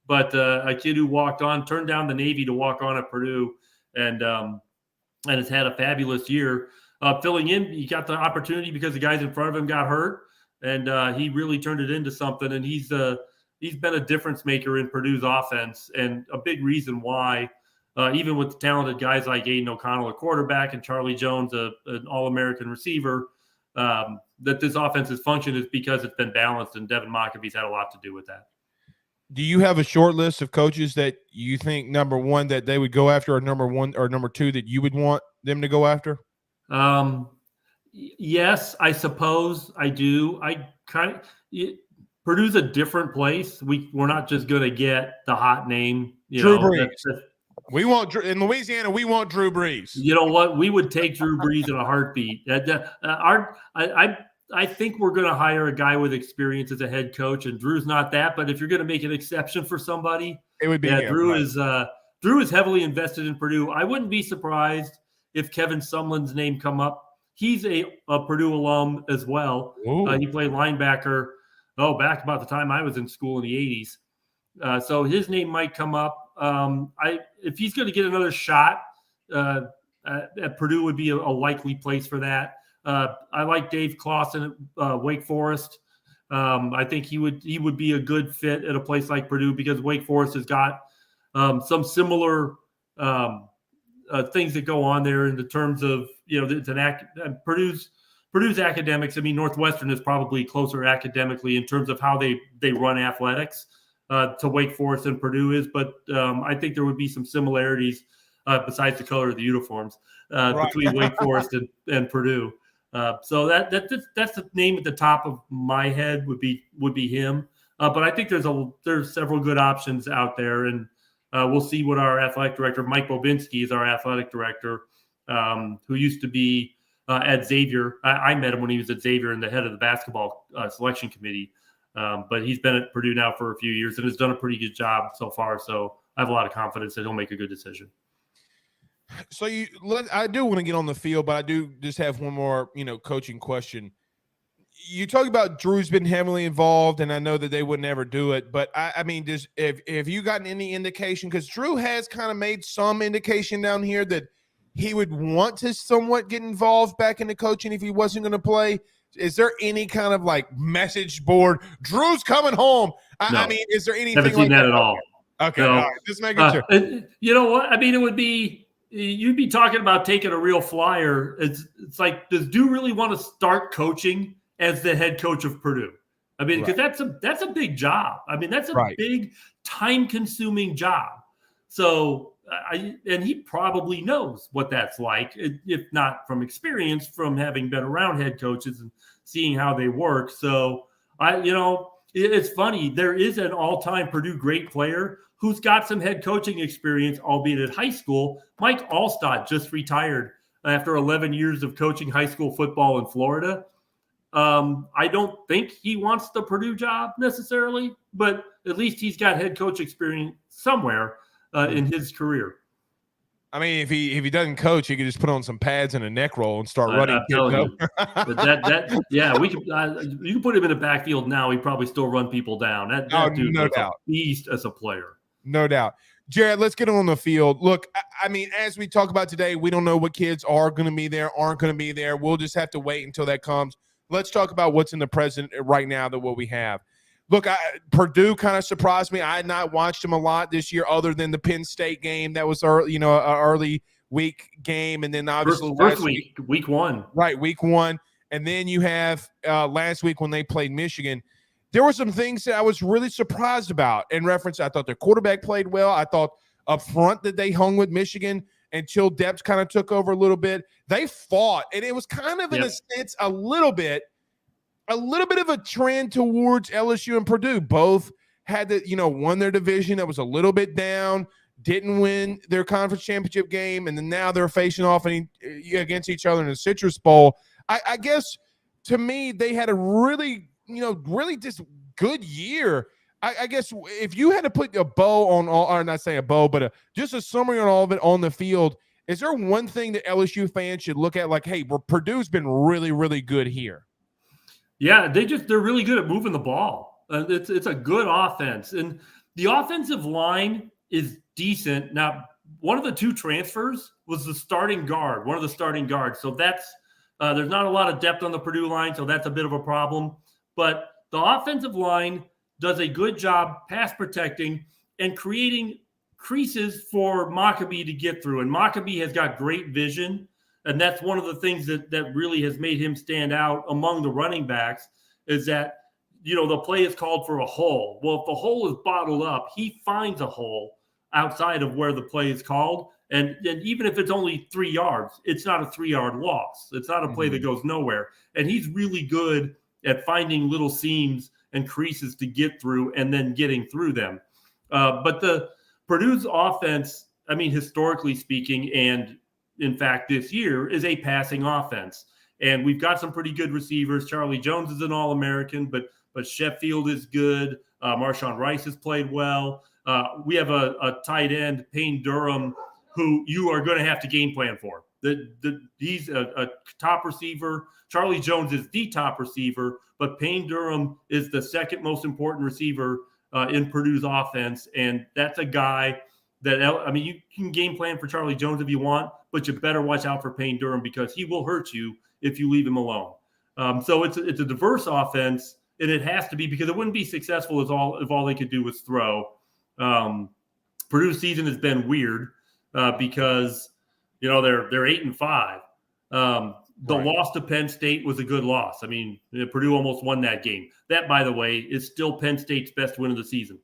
Speaker 3: But a kid who walked on, turned down the Navy to walk on at Purdue, and has had a fabulous year. Filling in, he got the opportunity because the guys in front of him got hurt, and he really turned it into something. And he's been a difference maker in Purdue's offense, and a big reason why, even with talented guys like Aiden O'Connell, a quarterback, and Charlie Jones, an All-American receiver, that this offense has functioned is because it's been balanced, and Devin Maccabee's had a lot to do with that.
Speaker 1: Do you have a short list of coaches that you think, number one, that they would go after, or number one, or number two, that you would want them to go after?
Speaker 3: Yes, I suppose I do. Purdue's a different place. We're not just going to get the hot name.
Speaker 1: Drew Brees. We want in Louisiana. We want Drew Brees.
Speaker 3: You know what? We would take Drew Brees in a heartbeat. I think we're going to hire a guy with experience as a head coach, and Drew's not that. But if you're going to make an exception for somebody,
Speaker 1: it would be him.
Speaker 3: Drew is heavily invested in Purdue. I wouldn't be surprised if Kevin Sumlin's name come up. He's a Purdue alum as well. He played linebacker. Back about the time I was in school in the 80s. So his name might come up. If he's going to get another shot at Purdue, would be a likely place for that. I like Dave Clawson at Wake Forest. I think he would be a good fit at a place like Purdue because Wake Forest has got some similar things that go on there in the terms of, you know, it's Purdue's academics. I mean, Northwestern is probably closer academically in terms of how they run athletics. to Wake Forest and Purdue is, but I think there would be some similarities besides the color of the uniforms between Wake Forest and Purdue. So that's the name at the top of my head would be him. But I think there's several good options out there, and we'll see what our athletic director, Mike Bobinski, is our athletic director, who used to be at Xavier. I met him when he was at Xavier and the head of the basketball selection committee. But he's been at Purdue now for a few years and has done a pretty good job so far. So I have a lot of confidence that he'll make a good decision.
Speaker 1: So I do want to get on the field, but I do just have one more, coaching question. You talk about Drew's been heavily involved, and I know that they would never do it, but I mean, have you gotten any indication? Because Drew has kind of made some indication down here that he would want to somewhat get involved back into coaching if he wasn't going to play. Is there any kind of like message board? Drew's coming home.
Speaker 3: No,
Speaker 1: I mean, is there anything
Speaker 3: haven't seen
Speaker 1: like
Speaker 3: that at all?
Speaker 1: Okay,
Speaker 3: no.
Speaker 1: All right, just making sure.
Speaker 3: You know what? I mean, it would be you'd be talking about taking a real flyer. It's like, does Drew really want to start coaching as the head coach of Purdue? I mean, because that's a big job. I mean, that's a big time-consuming job. So, and he probably knows what that's like, if not from experience, from having been around head coaches and seeing how they work. So, it's funny. There is an all-time Purdue great player who's got some head coaching experience, albeit at high school. Mike Allstott just retired after 11 years of coaching high school football in Florida. I don't think he wants the Purdue job necessarily, but at least he's got head coach experience somewhere in his career.
Speaker 1: I mean, if he doesn't coach, he could just put on some pads and a neck roll and start running.
Speaker 3: I'm telling you. But we could. You can put him in the backfield now. He'd probably still run people down. That dude
Speaker 1: no
Speaker 3: was
Speaker 1: doubt.
Speaker 3: a beast as a player.
Speaker 1: No doubt. Jared, let's get on the field. Look, I mean, as we talk about today, we don't know what kids are going to be there, aren't going to be there. We'll just have to wait until that comes. Let's talk about what's in the present right now than what we have. Look, Purdue kind of surprised me. I had not watched them a lot this year other than the Penn State game. That was an early week game. And then obviously
Speaker 3: first week one.
Speaker 1: Right, week one. And then you have last week when they played Michigan. There were some things that I was really surprised about in reference. I thought their quarterback played well. I thought up front that they hung with Michigan until Depps kind of took over a little bit. They fought, and it was kind of in a sense a little bit of a trend towards LSU and Purdue. Both had won their division. That was a little bit down, didn't win their conference championship game, and then now they're facing off against each other in the Citrus Bowl. I guess to me, they had a really just good year. I guess if you had to put a bow on all, or not say a bow, but just a summary on all of it on the field, is there one thing that LSU fans should look at like, hey, Purdue's been really, really good here?
Speaker 3: Yeah, they're really good at moving the ball. It's a good offense. And the offensive line is decent. Now, one of the two transfers was one of the starting guards. So that's there's not a lot of depth on the Purdue line, so that's a bit of a problem. But the offensive line does a good job pass protecting and creating creases for Maccabee to get through. And Maccabee has got great vision. And that's one of the things that really has made him stand out among the running backs is that, the play is called for a hole. Well, if the hole is bottled up, he finds a hole outside of where the play is called. And even if it's only 3 yards, it's not a 3-yard loss. It's not a play that goes nowhere. And he's really good at finding little seams and creases to get through and then getting through them. But the Purdue's offense, I mean, historically speaking, and in fact, this year is a passing offense. And we've got some pretty good receivers. Charlie Jones is an All-American, but Sheffield is good. Marshawn Rice has played well. We have a tight end, Payne Durham, who you are going to have to game plan for. He's a top receiver. Charlie Jones is the top receiver, but Payne Durham is the second most important receiver in Purdue's offense. And that's a guy that, you can game plan for Charlie Jones if you want, but you better watch out for Payne Durham because he will hurt you if you leave him alone. So it's a diverse offense, and it has to be because it wouldn't be successful if all they could do was throw. Purdue's season has been weird because they're 8-5. The loss to Penn State was a good loss. I mean, Purdue almost won that game. That, by the way, is still Penn State's best win of the season.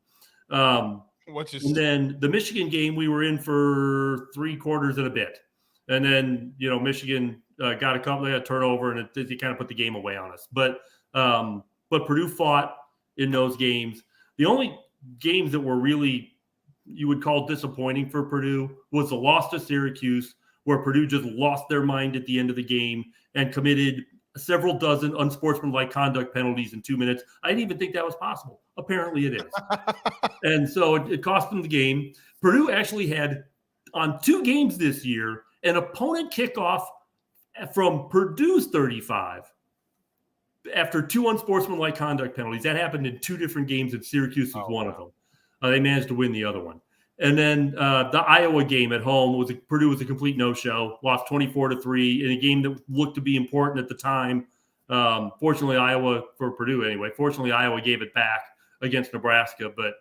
Speaker 3: And then the Michigan game, we were in for 3 quarters and a bit. And then, Michigan got a turnover, and it kind of put the game away on us. But Purdue fought in those games. The only games that were really you would call disappointing for Purdue was the loss to Syracuse, where Purdue just lost their mind at the end of the game and committed several dozen unsportsmanlike conduct penalties in 2 minutes. I didn't even think that was possible. Apparently it is. And so it cost them the game. Purdue actually had, on 2 games this year, an opponent kickoff from Purdue's 35 after 2 unsportsmanlike conduct penalties. That happened in 2 different games, and Syracuse was one of them. They managed to win the other one. And then the Iowa game at home Purdue was a complete no-show, lost 24-3 in a game that looked to be important at the time. Fortunately, for Purdue anyway, Iowa gave it back against Nebraska. But,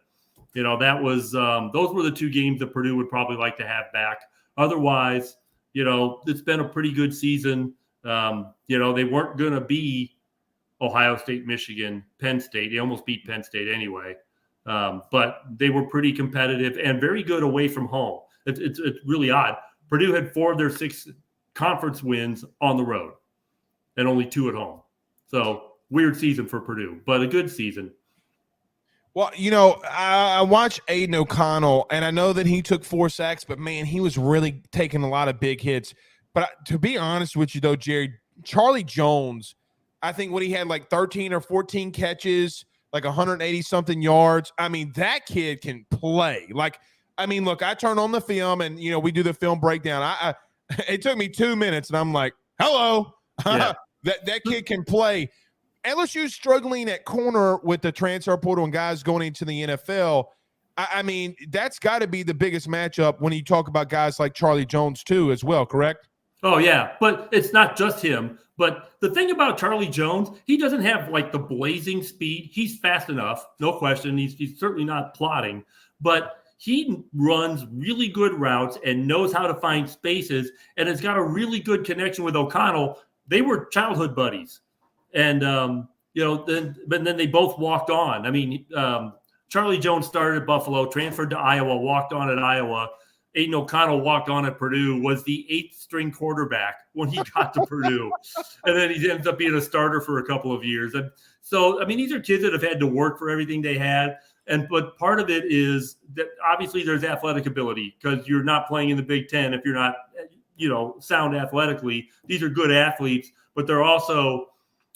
Speaker 3: that was those were the 2 games that Purdue would probably like to have back. Otherwise, it's been a pretty good season. They weren't going to be Ohio State, Michigan, Penn State. They almost beat Penn State anyway. But they were pretty competitive and very good away from home. It's really odd. Purdue had 4 of their 6 conference wins on the road and only 2 at home. So weird season for Purdue, but a good season.
Speaker 1: Well, I watched Aiden O'Connell, and I know that he took 4 sacks, but, man, he was really taking a lot of big hits. But to be honest with you, though, Jerry, Charlie Jones, I think when he had like 13 or 14 catches, like 180-something yards, I mean, that kid can play. Look, I turn on the film, and, we do the film breakdown. It took me 2 minutes, and I'm like, hello. Yeah. That kid can play. LSU's struggling at corner with the transfer portal and guys going into the NFL. I mean, that's got to be the biggest matchup when you talk about guys like Charlie Jones too as well, correct?
Speaker 3: Oh, yeah, but it's not just him. But the thing about Charlie Jones, he doesn't have like the blazing speed. He's fast enough, no question. He's certainly not plodding, but he runs really good routes and knows how to find spaces, and has got a really good connection with O'Connell. They were childhood buddies. And, then they both walked on. I mean, Charlie Jones started at Buffalo, transferred to Iowa, walked on at Iowa. Aiden O'Connell walked on at Purdue, was the 8th string quarterback when he got to Purdue. And then he ends up being a starter for a couple of years. And so, I mean, these are kids that have had to work for everything they had. But part of it is that obviously there's athletic ability, because you're not playing in the Big Ten if you're not, sound athletically. These are good athletes, but they're also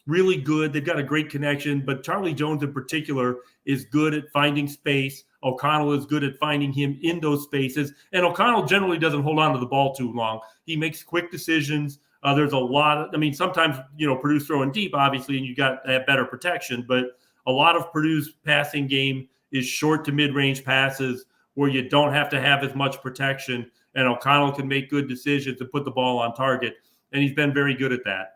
Speaker 3: really good. They've got a great connection, but Charlie Jones in particular is good at finding space. O'Connell is good at finding him in those spaces, and O'Connell generally doesn't hold on to the ball too long. He makes quick decisions. There's a lot of, sometimes, Purdue's throwing deep, obviously, and you got to have better protection, but a lot of Purdue's passing game is short to mid-range passes where you don't have to have as much protection, and O'Connell can make good decisions and put the ball on target, and he's been very good at that.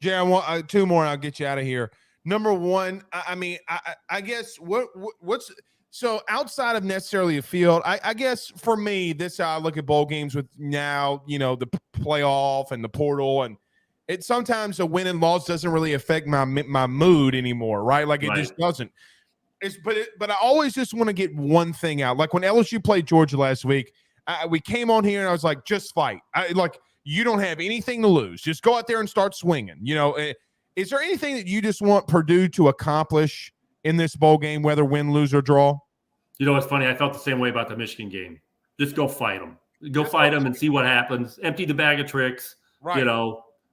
Speaker 1: Jay, I want 2 more and I'll get you out of here. Number 1, I guess what's so outside of necessarily a field, I guess for me, this is how I look at bowl games with now, the playoff and the portal, and it sometimes a win and loss doesn't really affect my mood anymore, right? Like it just doesn't. But I always just want to get one thing out. Like when LSU played Georgia last week, we came on here and I was like, just fight. You don't have anything to lose. Just go out there and start swinging. Is there anything that you just want Purdue to accomplish in this bowl game, whether win, lose, or draw?
Speaker 3: It's funny. I felt the same way about the Michigan game. Just go fight them. Go fight them and see what happens. Empty the bag of tricks, right.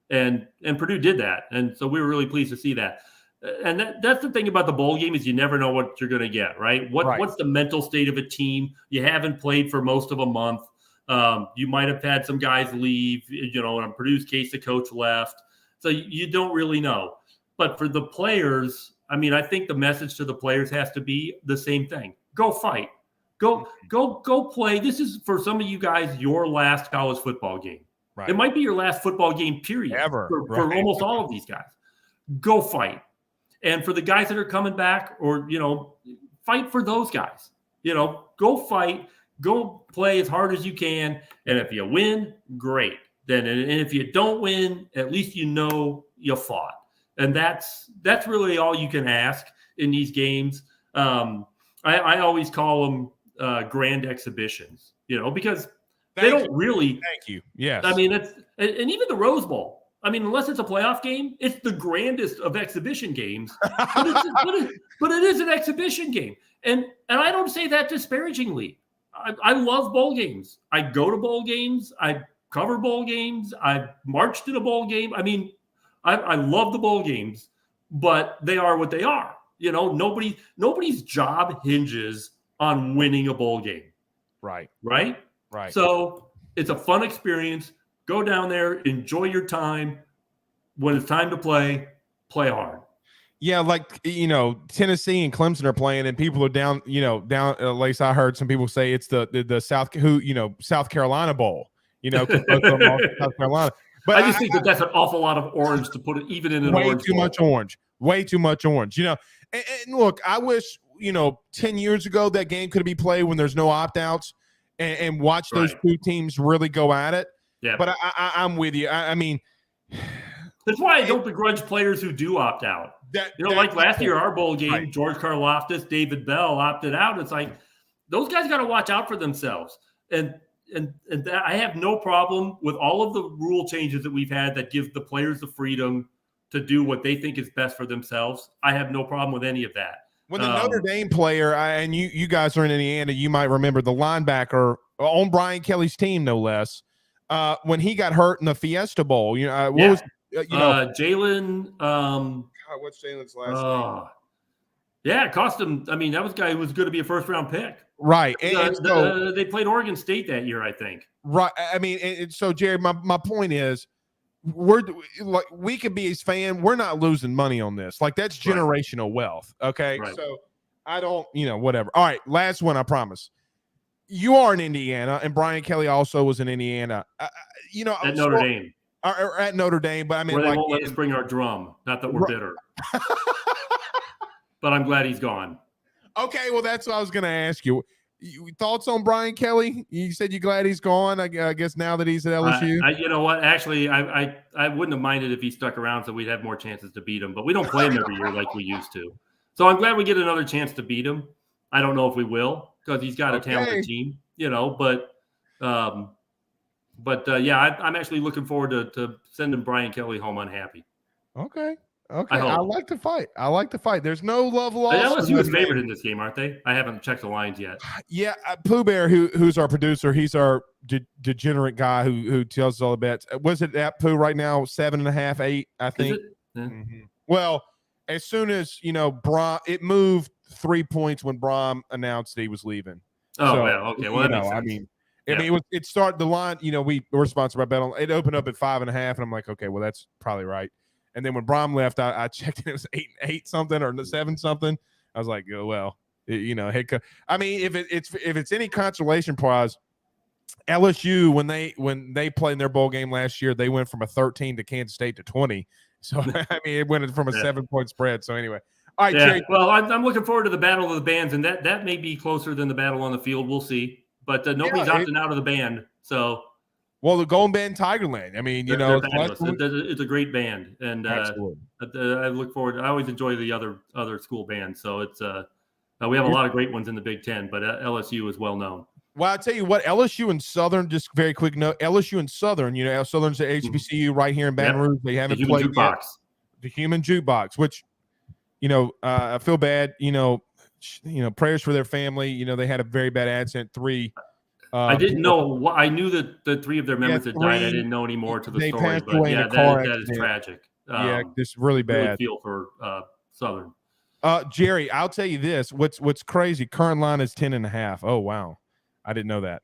Speaker 3: And Purdue did that. And so we were really pleased to see that. And that's the thing about the bowl game is you never know what you're going to get, right? What's the mental state of a team? You haven't played for most of a month. You might have had some guys leave, in Purdue's case, the coach left. So you don't really know. But for the players, I think the message to the players has to be the same thing. Go fight. Go play. This is, for some of you guys, your last college football game. Right. It might be your last football game, period,
Speaker 1: ever,
Speaker 3: for almost all of these guys. Go fight. And for the guys that are coming back, or, fight for those guys. Go fight. Go play as hard as you can, and if you win, great. And if you don't win, at least you fought, and that's really all you can ask in these games. I always call them grand exhibitions, because they don't really.
Speaker 1: Thank you. Yes.
Speaker 3: I mean, and even the Rose Bowl. I mean, unless it's a playoff game, it's the grandest of exhibition games. But it is an exhibition game, and I don't say that disparagingly. I love bowl games. I go to bowl games. I cover bowl games. I marched in a bowl game. I mean, I love the bowl games, but they are what they are. Nobody's job hinges on winning a bowl game.
Speaker 1: Right.
Speaker 3: So it's a fun experience. Go down there, enjoy your time. When it's time to play hard.
Speaker 1: Yeah, like Tennessee and Clemson are playing, and people are down. At least I heard some people say it's the South Carolina Bowl. South Carolina. But
Speaker 3: I just think that's an awful lot of orange to put it even in an orange.
Speaker 1: Way too much orange. And look, I wish 10 years ago that game could be played when there's no opt-outs and watch those two teams really go at it.
Speaker 3: Yeah.
Speaker 1: But I'm with you. I mean,
Speaker 3: that's why I don't begrudge players who do opt out. Like last year, our bowl game, George Karlaftis, David Bell opted out. It's like those guys got to watch out for themselves. And that, I have no problem with all of the rule changes that we've had that give the players the freedom to do what they think is best for themselves. I have no problem with any of that.
Speaker 1: When the Notre Dame player, and you guys are in Indiana, you might remember the linebacker on Brian Kelly's team, no less. When he got hurt in the Fiesta Bowl, what was
Speaker 3: Jalen?
Speaker 1: What's Jalen's last name?
Speaker 3: Yeah, it cost him. I mean, that was a guy who was going to be a first-round pick.
Speaker 1: Right.
Speaker 3: So they played Oregon State that year, I think.
Speaker 1: Right. I mean, so Jerry, my point is, we could be his fan. We're not losing money on this. Like, that's generational wealth. Okay. Right. So I don't, whatever. All right. Last one, I promise. You are in Indiana, and Brian Kelly also was in Indiana.
Speaker 3: At Notre Dame.
Speaker 1: Or at Notre Dame, but I mean,
Speaker 3: where they won't let us bring our drum. Not that we're bitter. But I'm glad he's gone.
Speaker 1: Okay, well, that's what I was going to ask you. Thoughts on Brian Kelly? You said you're glad he's gone. I guess now that he's at LSU.
Speaker 3: You know what? Actually, I wouldn't have minded if he stuck around, so we'd have more chances to beat him. But we don't play him every year like we used to. So I'm glad we get another chance to beat him. I don't know if we will because he's got a talented team. But I'm actually looking forward to sending Brian Kelly home unhappy.
Speaker 1: Okay. I like to fight. There's no love lost.
Speaker 3: LSU is favored in this game, aren't they? I haven't checked the lines yet.
Speaker 1: Yeah, Pooh Bear, who's our producer, he's our degenerate guy who tells us all the bets. Was it at Pooh right now 7.5, 8? I think.
Speaker 3: Is it? Yeah.
Speaker 1: Mm-hmm. Well, as soon as Brom, it moved 3 points when Brom announced he was leaving.
Speaker 3: Oh, so, well, okay. Well, that makes sense.
Speaker 1: It started the line. We were sponsored by Bet. It opened up at 5.5, and I'm like, okay, well, that's probably right. And then when Brom left, I checked and it was 8 something or 7 something. I was like, oh, well, head coach. I mean, if it's any consolation prize, LSU when they played in their bowl game last year, they went from a 13 to Kansas State to 20. So I mean, it went from a 7-point spread. So anyway, all right, Jay.
Speaker 3: Well, I'm looking forward to the battle of the bands, and that may be closer than the battle on the field. We'll see. But nobody's opting out of the band, so.
Speaker 1: Well, the Golden Band Tigerland. I mean,
Speaker 3: it's a great band, and I look forward. I always enjoy the other school bands, so it's we have a lot of great ones in the Big Ten, but LSU is well known.
Speaker 1: Well, I tell you what, LSU and Southern. Just very quick note: LSU and Southern. Southern's at HBCU right here in Baton Rouge. They haven't played yet. The human jukebox, which I feel bad. Prayers for their family. They had a very bad accident. 3.
Speaker 3: I didn't know. I knew that the 3 of their members had died. I didn't know any more to the story.
Speaker 1: Passed away in a car accident.
Speaker 3: That is tragic.
Speaker 1: It's really bad.
Speaker 3: Really feel for Southern.
Speaker 1: Jerry, I'll tell you this. What's crazy? Current line is 10.5. Oh wow, I didn't know that.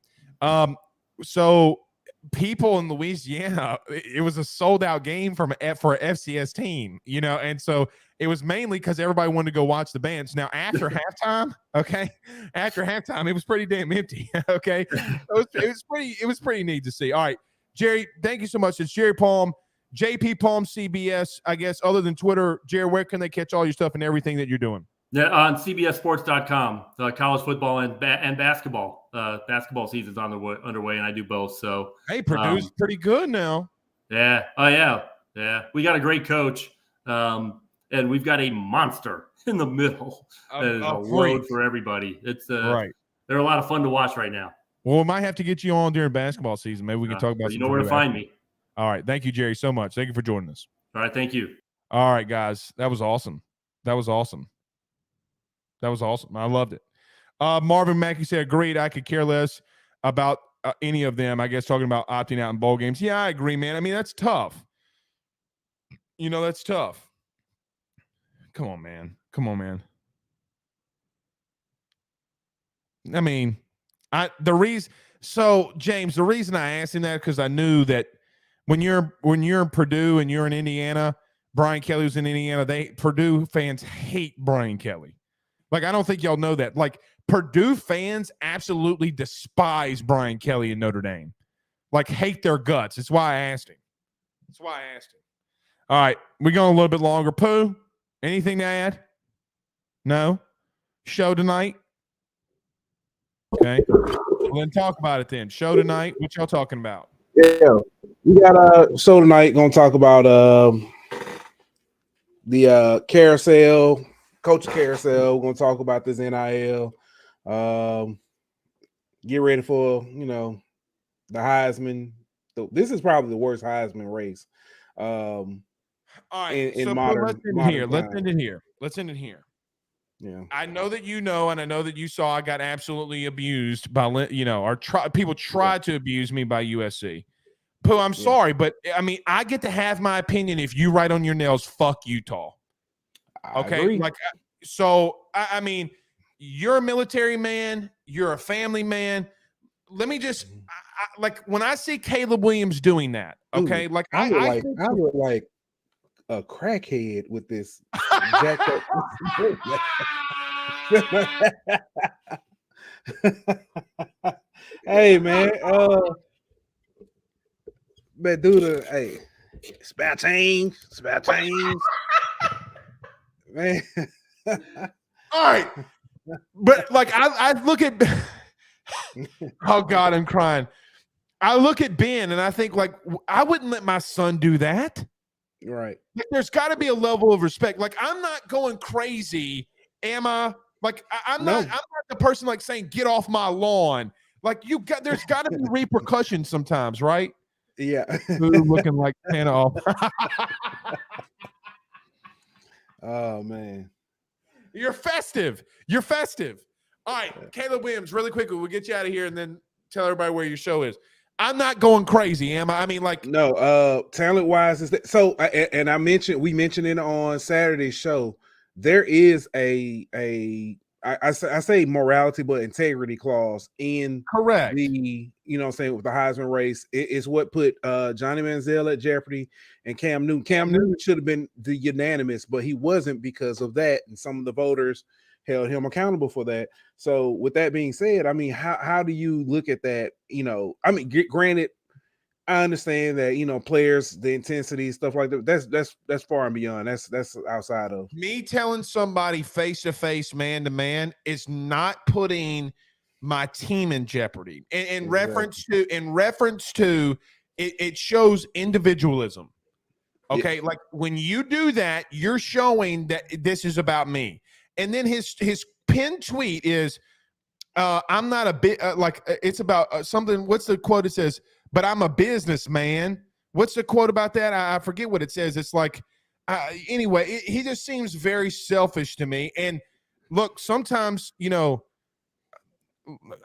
Speaker 1: So people in Louisiana, it was a sold out game for an FCS team, and so it was mainly because everybody wanted to go watch the bands. Now after halftime, it was pretty damn empty. Okay, it was pretty neat to see. All right, Jerry, thank you so much. It's Jerry Palm, JP Palm CBS. I guess other than Twitter, Jerry, where can they catch all your stuff and everything that you're doing?
Speaker 3: Yeah, on CBSSports.com, college football and basketball. Basketball season's underway, and I do both. So
Speaker 1: Purdue's pretty good now.
Speaker 3: Yeah. Oh yeah. Yeah. We got a great coach, and we've got a monster in the middle. That is a load for everybody. It's
Speaker 1: right.
Speaker 3: They're a lot of fun to watch right now.
Speaker 1: Well, we might have to get you on during basketball season. Maybe we can talk about.
Speaker 3: You know where to find me.
Speaker 1: All right, thank you, Jerry, so much. Thank you for joining us.
Speaker 3: All right, thank you.
Speaker 1: All right, guys, that was awesome. I loved it. Marvin Mackey said, "Agreed. I could care less about any of them. I guess talking about opting out in bowl games. Yeah, I agree, man. I mean, that's tough. That's tough. Come on, man. I mean, James, the reason I asked him that because I knew that when you're in Purdue and you're in Indiana, Brian Kelly was in Indiana. Purdue fans hate Brian Kelly. Like, I don't think y'all know that. Like, Purdue fans absolutely despise Brian Kelly in Notre Dame. Like, hate their guts. That's why I asked him. All right, we're going a little bit longer. Pooh, anything to add? No? Show tonight? Okay. Well, then talk about it then. Show tonight. What y'all talking about?
Speaker 4: Yeah, we got a show tonight. Going to talk about the carousel, coach carousel. We're going to talk about this NIL. Get ready for the Heisman. This is probably the worst Heisman race.
Speaker 1: All right, so let's end it here. Yeah, I know that and I know that you saw I got absolutely abused by people tried to abuse me by USC. Pooh, I'm sorry, but I mean, I get to have my opinion. If you write on your nails, fuck Utah. Okay, I mean, you're a military man, you're a family man. Let me just when I see Caleb Williams doing that, okay,
Speaker 4: I look like a crackhead with this jacked up. Hey man, but dude, hey, spare change, man.
Speaker 1: All right, but I look at. Oh God, I'm crying. I look at Ben and I think I wouldn't let my son do that.
Speaker 4: Right.
Speaker 1: There's got to be a level of respect. I'm not going crazy, am I? I'm not the person saying get off my lawn. There's got to be repercussions sometimes, right?
Speaker 4: Yeah.
Speaker 1: Looking like Santa off.
Speaker 4: Oh man.
Speaker 1: You're festive. All right, Caleb Williams, really quickly, we'll get you out of here and then tell everybody where your show is. I'm not going crazy, am I? I mean,
Speaker 4: no. Talent wise, is that so? We mentioned it on Saturday's show. There is I say morality, but integrity clause in
Speaker 1: correct.
Speaker 4: The with the Heisman race. It's what put Johnny Manziel at jeopardy and Cam Newton. Cam Newton should have been the unanimous, but he wasn't because of that, and some of the voters held him accountable for that. So with that being said, I mean, how do you look at that? I mean, granted, I understand that, players, the intensity, stuff like that, that's far and beyond. That's outside of
Speaker 1: me telling somebody face to face, man to man is not putting my team in jeopardy. In reference to it shows individualism. Okay. Yeah. When you do that, you're showing that this is about me. And then his pinned tweet is, I'm not a bit it's about something. What's the quote? It says, but I'm a businessman. What's the quote about that? I forget what it says. It's anyway, he just seems very selfish to me. And look, sometimes,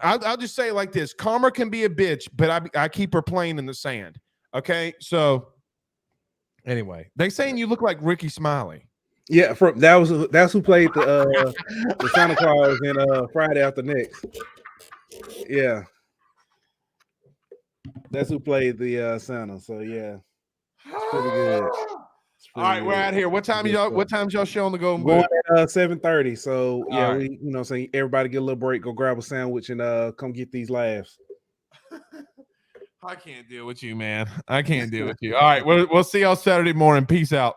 Speaker 1: I'll just say it like this. Karma can be a bitch, but I keep her playing in the sand. Okay. So anyway, they saying you look like Ricky Smiley.
Speaker 4: Yeah, that's who played the Santa Claus in Friday After Next. Yeah, that's who played the Santa. So yeah, it's pretty good.
Speaker 1: All right, we're out here. What time's y'all show on the Golden Boot?
Speaker 4: Going at 7:30. So yeah, right. We saying everybody get a little break, go grab a sandwich, and come get these laughs.
Speaker 1: I can't deal with you, man. I can't deal with you. All right, we'll see y'all Saturday morning. Peace out.